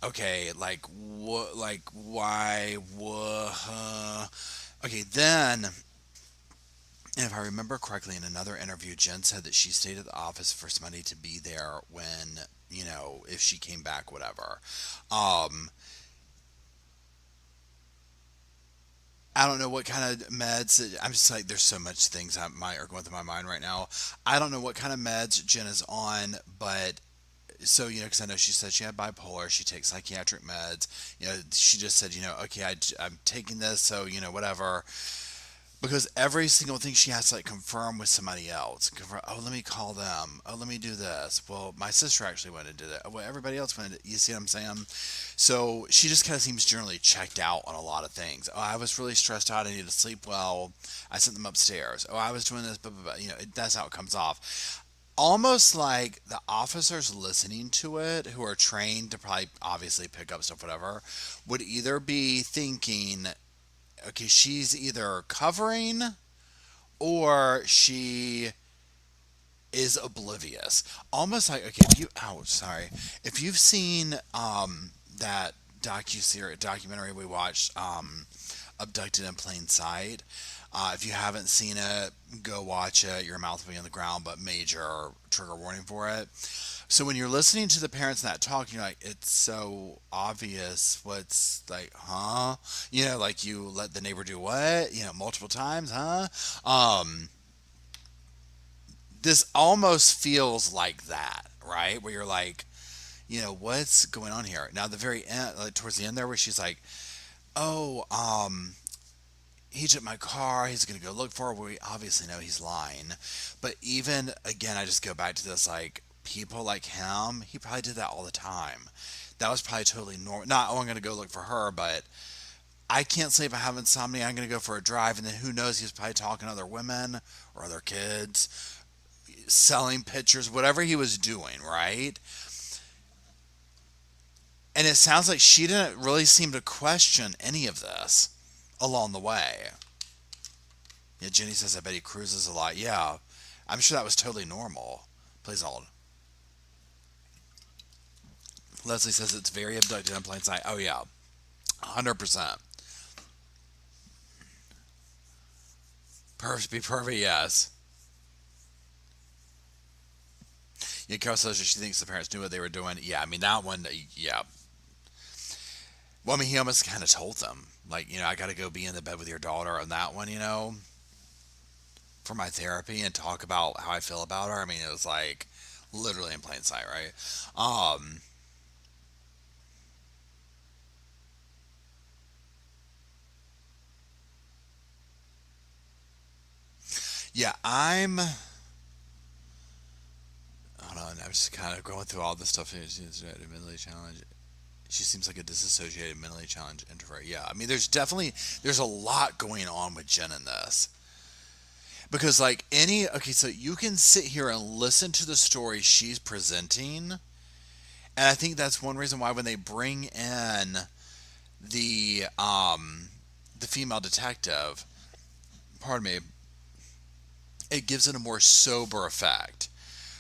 Okay, like what? Like why? What? Okay, then, if I remember correctly, in another interview, Jen said that she stayed at the office for somebody to be there when if she came back, whatever. I don't know what kind of meds. I'm just like, there's so much things that are going through my mind right now. I don't know what kind of meds Jen is on, but so because I know she said she had bipolar, she takes psychiatric meds. She just said, okay, I'm taking this, so whatever. Because every single thing she has to like confirm with somebody else. Confirm, oh, let me call them. Oh, let me do this. Well, my sister actually went and did it. Well, everybody else went and did it. You see what I'm saying? So she just kind of seems generally checked out on a lot of things. Oh, I was really stressed out. I needed to sleep well. I sent them upstairs. Oh, I was doing this. Blah, blah, blah. That's how it comes off. Almost like the officers listening to it, who are trained to probably obviously pick up stuff, whatever, would either be thinking, okay, she's either covering or she is oblivious. Almost like, okay, if you've seen that documentary we watched, Abducted in Plain Sight. If you haven't seen it, go watch it. Your mouth will be on the ground, but major trigger warning for it. So when you're listening to the parents in that talk, you're like, it's so obvious what's like, huh? Like you let the neighbor do what? Multiple times, huh? This almost feels like that, right? Where you're like, what's going on here? Now, the very end, like towards the end there, where she's like, oh, he took my car. He's going to go look for her. We obviously know he's lying. But even, again, I just go back to this, like, people like him, he probably did that all the time. That was probably totally normal. Not, oh, I'm going to go look for her, but I can't sleep. I have insomnia. I'm going to go for a drive. And then who knows? He was probably talking to other women or other kids, selling pictures, whatever he was doing, right? And it sounds like she didn't really seem to question any of this along the way. Yeah, Jenny says, I bet he cruises a lot. Yeah, I'm sure that was totally normal. Please hold. Leslie says it's very abducted in plain sight. Oh, yeah, 100%. Be perfect, yes. Yeah, Carol says she thinks the parents knew what they were doing. Yeah, I mean, that one, yeah. Well, I mean, he almost kind of told them, like, I got to go be in the bed with your daughter on that one, for my therapy and talk about how I feel about her. I mean, it was like literally in plain sight, right? Yeah, hold on, I'm just kind of going through all this stuff. She's mentally challenged. She seems like a disassociated, mentally challenged introvert. Yeah, I mean, there's a lot going on with Jen in this. Because, like, okay, so you can sit here and listen to the story she's presenting. And I think that's one reason why when they bring in the female detective, pardon me, it gives it a more sober effect.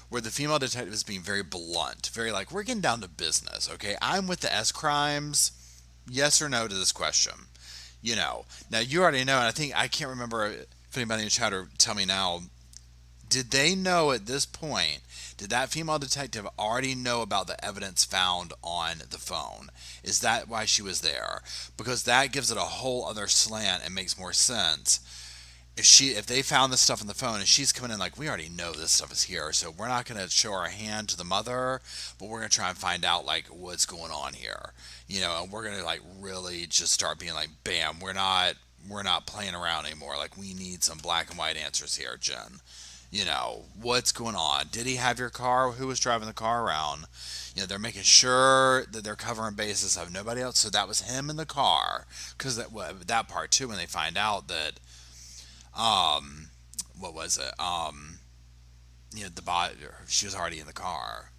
Where the female detective is being very blunt, very like, we're getting down to business, okay? I'm with the S crimes. Yes or no to this question? Now you already know, and I can't remember if anybody in the chat or tell me now, did they know at this point, did that female detective already know about the evidence found on the phone? Is that why she was there? Because that gives it a whole other slant and makes more sense. If they found this stuff on the phone and she's coming in like, we already know this stuff is here, so we're not going to show our hand to the mother, but we're going to try and find out like what's going on here, and we're going to like really just start being like, bam, we're not playing around anymore. Like, we need some black and white answers here, Jen. What's going on? Did he have your car? Who was driving the car around? They're making sure that they're covering bases of nobody else. So that was him in the car, because that part too, when they find out that what was it? The bot. She was already in the car.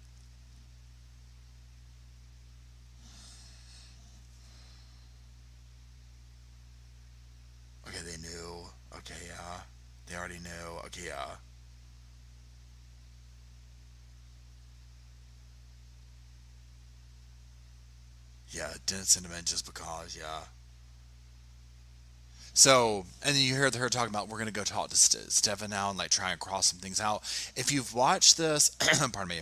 Okay, they knew. Okay, yeah, they already knew. Okay, yeah. Yeah, didn't send him in just because. Yeah. So, and then you hear her talking about, we're going to go talk to Stefan now and like try and cross some things out. If you've watched this, pardon me.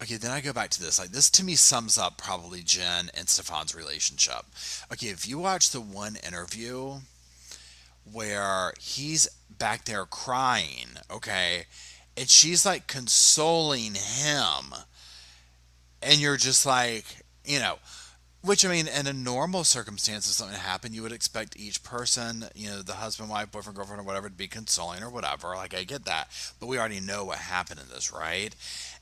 Okay, then I go back to this. Like, this to me sums up probably Jen and Stefan's relationship. Okay, if you watch the one interview where he's back there crying, okay, and she's like consoling him, and you're just like, which, I mean, in a normal circumstance, if something happened, you would expect each person, the husband, wife, boyfriend, girlfriend, or whatever, to be consoling or whatever. Like, I get that. But we already know what happened in this, right?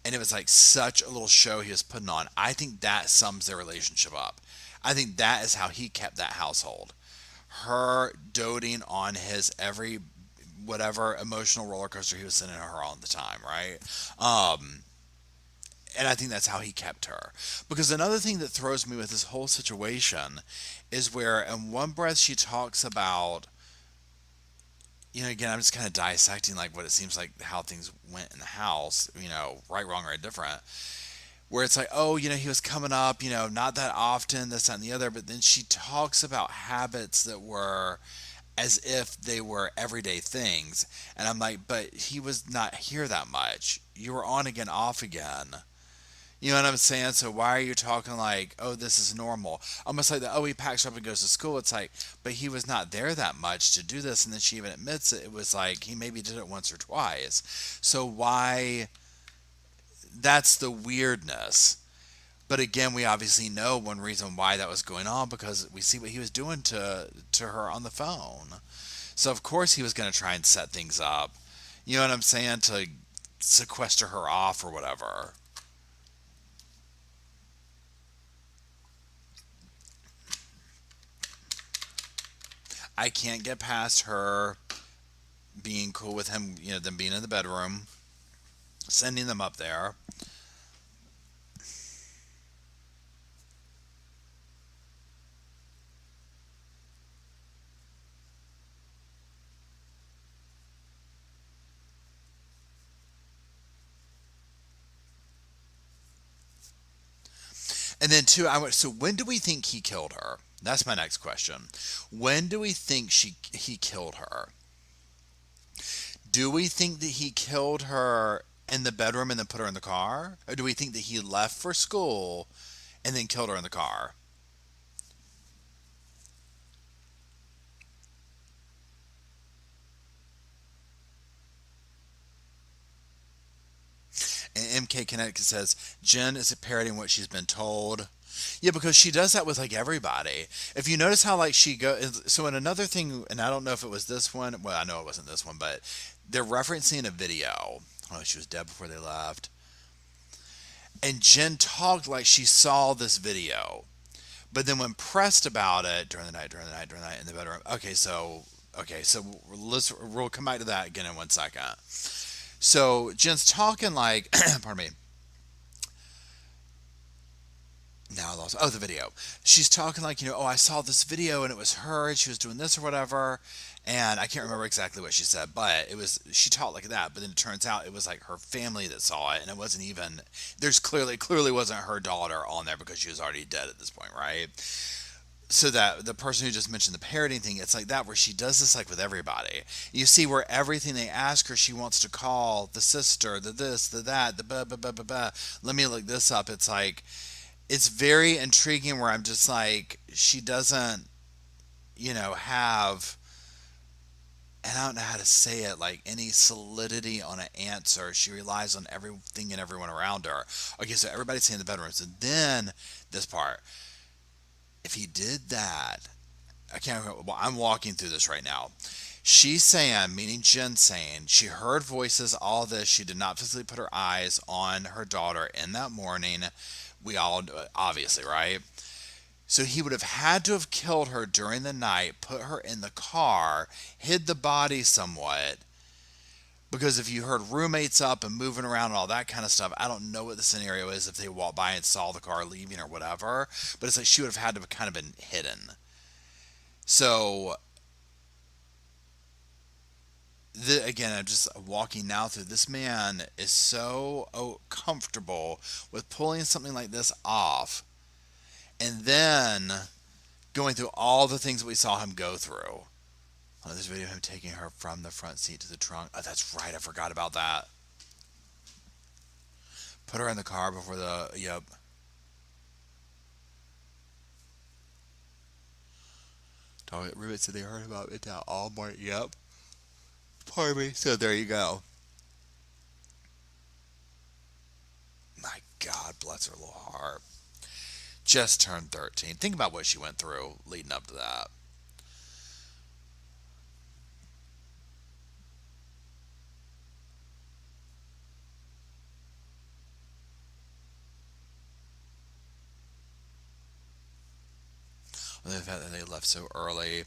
And it was like such a little show he was putting on. I think that sums their relationship up. I think that is how he kept that household. Her doting on his every, whatever emotional roller coaster he was sending her all the time, right? And I think that's how he kept her. Because another thing that throws me with this whole situation is where in one breath she talks about, again, I'm just kind of dissecting like what it seems like how things went in the house, right, wrong, or indifferent. Where it's like, oh, he was coming up, not that often, this, that, and the other. But then she talks about habits that were as if they were everyday things. And I'm like, but he was not here that much. You were on again, off again. You know what I'm saying? So why are you talking like, oh, this is normal? Almost like he packs up and goes to school. It's like, but he was not there that much to do this. And then she even admits it. It was like he maybe did it once or twice. So why that's the weirdness. But again, we obviously know one reason why that was going on, because we see what he was doing to her on the phone. So of course he was going to try and set things up. You know what I'm saying? To sequester her off or whatever. I can't get past her being cool with him, them being in the bedroom, sending them up there. And then two, so when do we think he killed her? That's my next question. When do we think he killed her? Do we think that he killed her in the bedroom and then put her in the car? Or do we think that he left for school and then killed her in the car? And MK Connecticut says Jen is parroting what she's been told. Yeah, because she does that with like everybody. If you notice how like she goes, so in another thing, and I don't know if it was this one. Well, I know it wasn't this one, but they're referencing a video. Oh, she was dead before they left. And Jen talked like she saw this video, but then when pressed about it during the night in the bedroom. Okay, so we'll come back to that again in 1 second. So Jen's talking like, pardon me. Now I lost. Oh, the video. She's talking like, oh, I saw this video and it was her and she was doing this or whatever. And I can't remember exactly what she said, but she talked like that. But then it turns out it was like her family that saw it. And it wasn't even, clearly wasn't her daughter on there because she was already dead at this point, right? So that the person who just mentioned the parroting thing, it's like that where she does this like with everybody. You see where everything they ask her, she wants to call the sister, the this, the that, the blah, blah, blah, blah, blah. Let me look this up. It's like, it's very intriguing where I'm just like, she doesn't, have, and I don't know how to say it, like any solidity on an answer. She relies on everything and everyone around her. Okay, so everybody's saying the bedroom. So then this part, if he did that, I can't remember. Well, I'm walking through this right now. She's saying, meaning Jen saying, she heard voices, all this. She did not physically put her eyes on her daughter in that morning. We all, obviously, right? So he would have had to have killed her during the night, put her in the car, hid the body somewhat. Because if you heard roommates up and moving around and all that kind of stuff, I don't know what the scenario is if they walked by and saw the car leaving or whatever. But it's like she would have had to have kind of been hidden. So, again, I'm just walking now through. This man is so comfortable with pulling something like this off. And then going through all the things that we saw him go through. Oh, there's a video of him taking her from the front seat to the trunk. Oh, that's right. I forgot about that. Put her in the car before the... Yep. Rubit said they heard about it all morning. Yep. Pardon me. So there you go. My God, bless her little heart. Just turned 13. Think about what she went through leading up to that. And the fact that they left so early.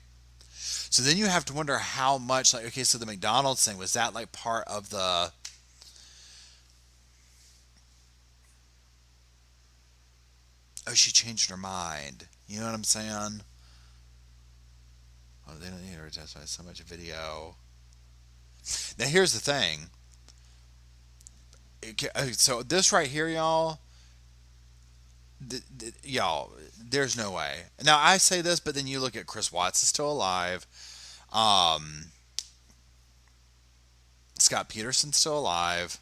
So then you have to wonder how much, like, okay, so the McDonald's thing, was that like part of the... Oh, she changed her mind. You know what I'm saying? Oh, they don't need her to testify. So much video. Now, here's the thing. So this right here, y'all, there's no way. Now, I say this, but then you look at Chris Watts is still alive. Scott Peterson's still alive.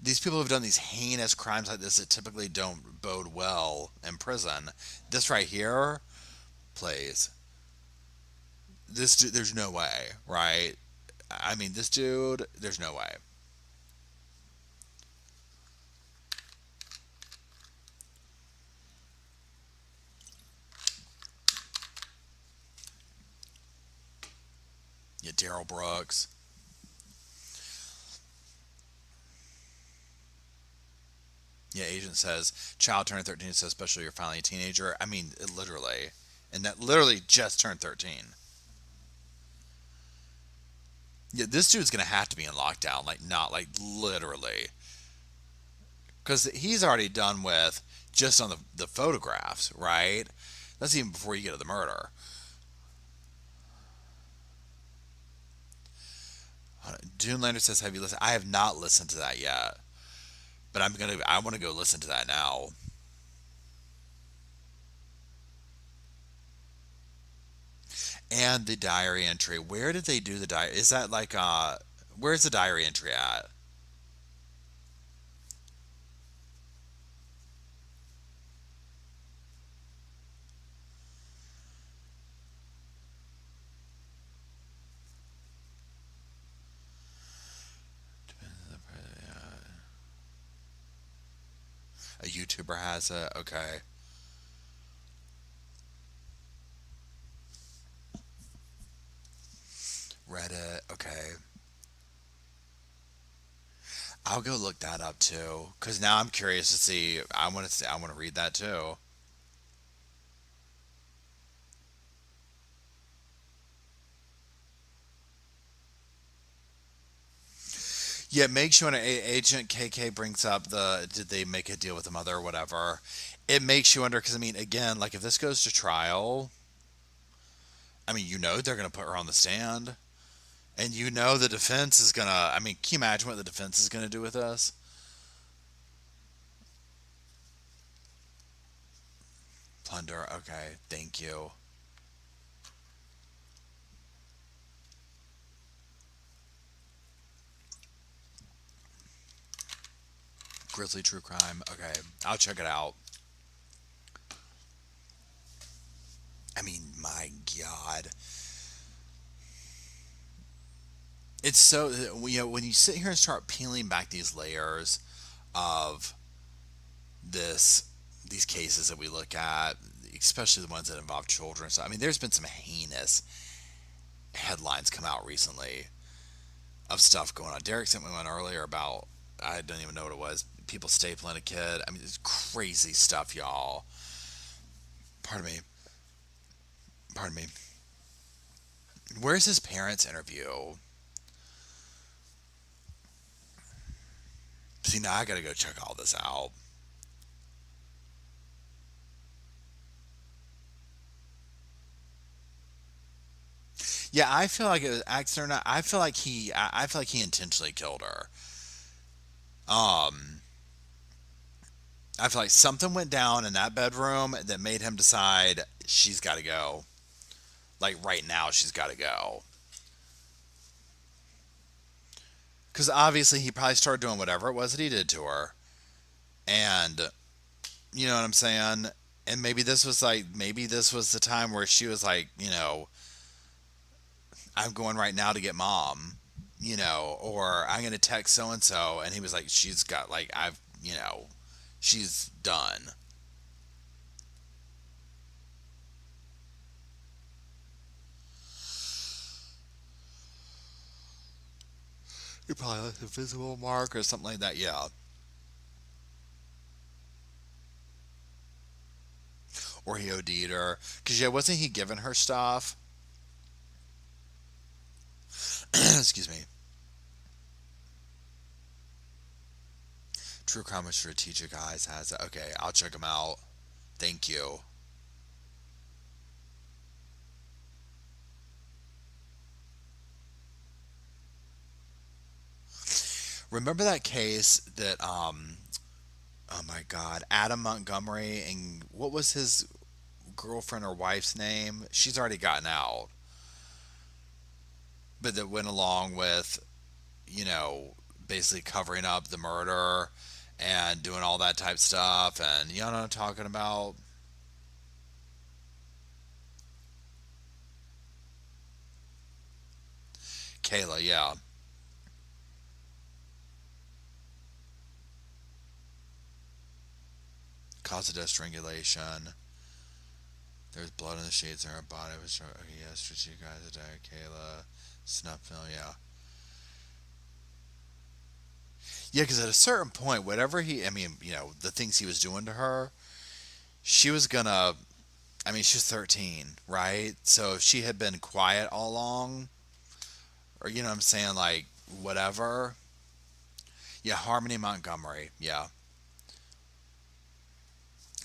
These people who've done these heinous crimes like this that typically don't bode well in prison. This right here, please. There's no way, right? I mean, this dude, there's no way. Daryl Brooks. Yeah, agent says child turning 13, so especially you're finally a teenager. I mean, literally. And that literally just turned 13. Yeah, this dude's going to have to be in lockdown. Like, not like literally. Because he's already done with just on the photographs, right? That's even before you get to the murder. Dunelander says, "Have you listened?" I have not listened to that yet, but I want to go listen to that now. And the diary entry. Where did they do the diary? Is that like where's the diary entry at? A YouTuber has it. Okay. Reddit. Okay. I'll go look that up too, because now I'm curious to see. I want to read that too. Yeah, it makes you want to. Agent KK brings up did they make a deal with the mother or whatever? It makes you wonder because I mean, again, like if this goes to trial, I mean, they're gonna put her on the stand, and the defense is gonna. I mean, can you imagine what the defense is gonna do with this? Plunder. Okay, thank you. Grizzly True Crime. Okay, I'll check it out. I mean, my God. It's so, when you sit here and start peeling back these layers of this, these cases that we look at, especially the ones that involve children. So, I mean, there's been some heinous headlines come out recently of stuff going on. Derek sent me one earlier about, I don't even know what it was, people stapling a kid. I mean, it's crazy stuff, y'all. Pardon me. Pardon me. Where's his parents' interview? See, now I gotta go check all this out. Yeah, I feel like it was accident or not. I feel like he intentionally killed her. Um, I feel like something went down in that bedroom that made him decide she's got to go. Like right now, she's got to go. Because obviously, he probably started doing whatever it was that he did to her, and you know what I'm saying. And maybe this was the time where she was like, I'm going right now to get mom, or I'm going to text so and so. And he was like, she's got, like, she's done. He probably left a visible mark or something like that. Yeah. Or he OD'd her. Because, yeah, wasn't he giving her stuff? Excuse me. True Crime with Strategic Eyes has it. Okay, I'll check them out. Thank you. Remember that case that, oh my God, Adam Montgomery, and what was his girlfriend or wife's name? She's already gotten out. But that went along with, you know, basically covering up the murder and doing all that type stuff. And you know what I'm talking about? Kayla, yeah. Cause of death strangulation. There's blood in the sheets in her body. Which, okay, yes, for you guys today, Kayla. Snuff mill, yeah. Yeah, because at a certain point, whatever I mean, the things he was doing to her, she was gonna, I mean, she's 13, right? So if she had been quiet all along, or you know what I'm saying, like, whatever. Yeah, Harmony Montgomery. Yeah,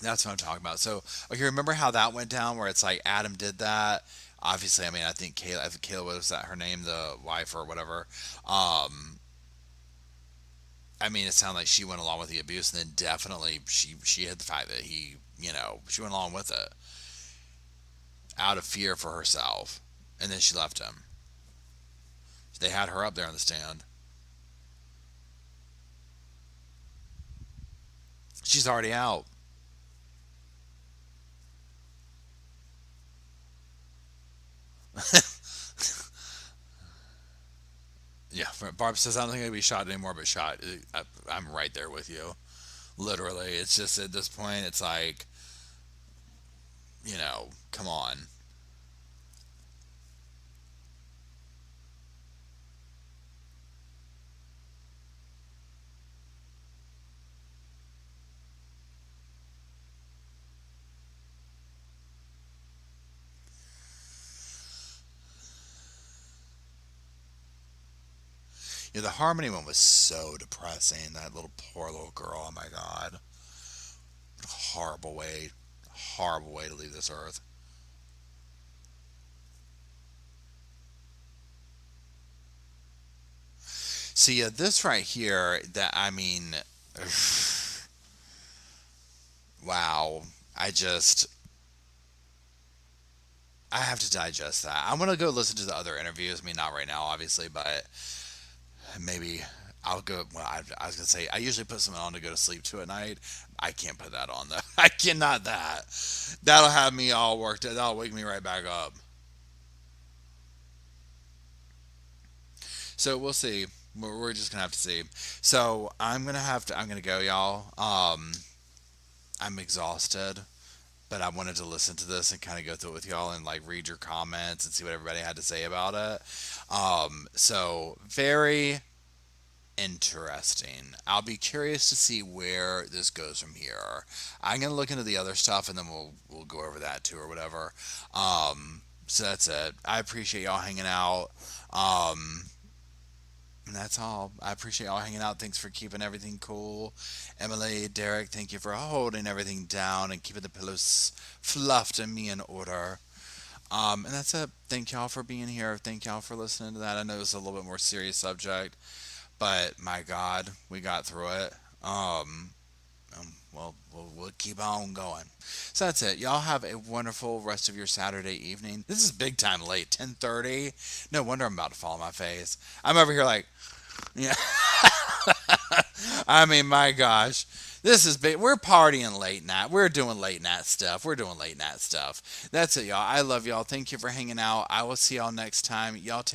that's what I'm talking about. So, okay, remember how that went down where it's like Adam did that? Obviously, I mean, I think Kayla was that her name, the wife or whatever. Um, I mean, it sounded like she went along with the abuse, and then definitely she had the fact that she went along with it out of fear for herself, and then she left him. They had her up there on the stand. She's already out. Yeah, Barb says I don't think I'd be shot anymore, but shot. I'm right there with you. Literally, it's just at this point, it's like, come on. The Harmony one was so depressing. That little poor little girl. Oh my God, horrible way to leave this earth. See, this right here, that I mean, wow. I just, I have to digest that. I'm gonna go listen to the other interviews. I mean, not right now, obviously, but maybe I'll go. Well, I was gonna say I usually put something on to go to sleep to at night. I can't put that on though. I cannot that. That'll have me all worked. That'll wake me right back up. So we'll see. We're just gonna have to see. So I'm gonna have to. I'm gonna go, y'all. I'm exhausted, but I wanted to listen to this and kind of go through it with y'all and like read your comments and see what everybody had to say about it. So very interesting. I'll be curious to see where this goes from here. I'm gonna look into the other stuff and then we'll go over that too or whatever. So that's it. I appreciate y'all hanging out. And that's all. I appreciate y'all hanging out. Thanks for keeping everything cool. Emily, Derek, thank you for holding everything down and keeping the pillows fluffed and me in order. And that's it. Thank y'all for being here. Thank y'all for listening to that. I know it's a little bit more serious subject, but my God, we got through it. Well, we'll keep on going. So that's it. Y'all have a wonderful rest of your Saturday evening. This is big time late, 10:30. No wonder I'm about to fall on my face. I'm over here like, yeah. I mean, my gosh. This is big. We're partying late night. We're doing late night stuff. That's it, y'all. I love y'all. Thank you for hanging out. I will see y'all next time. Y'all take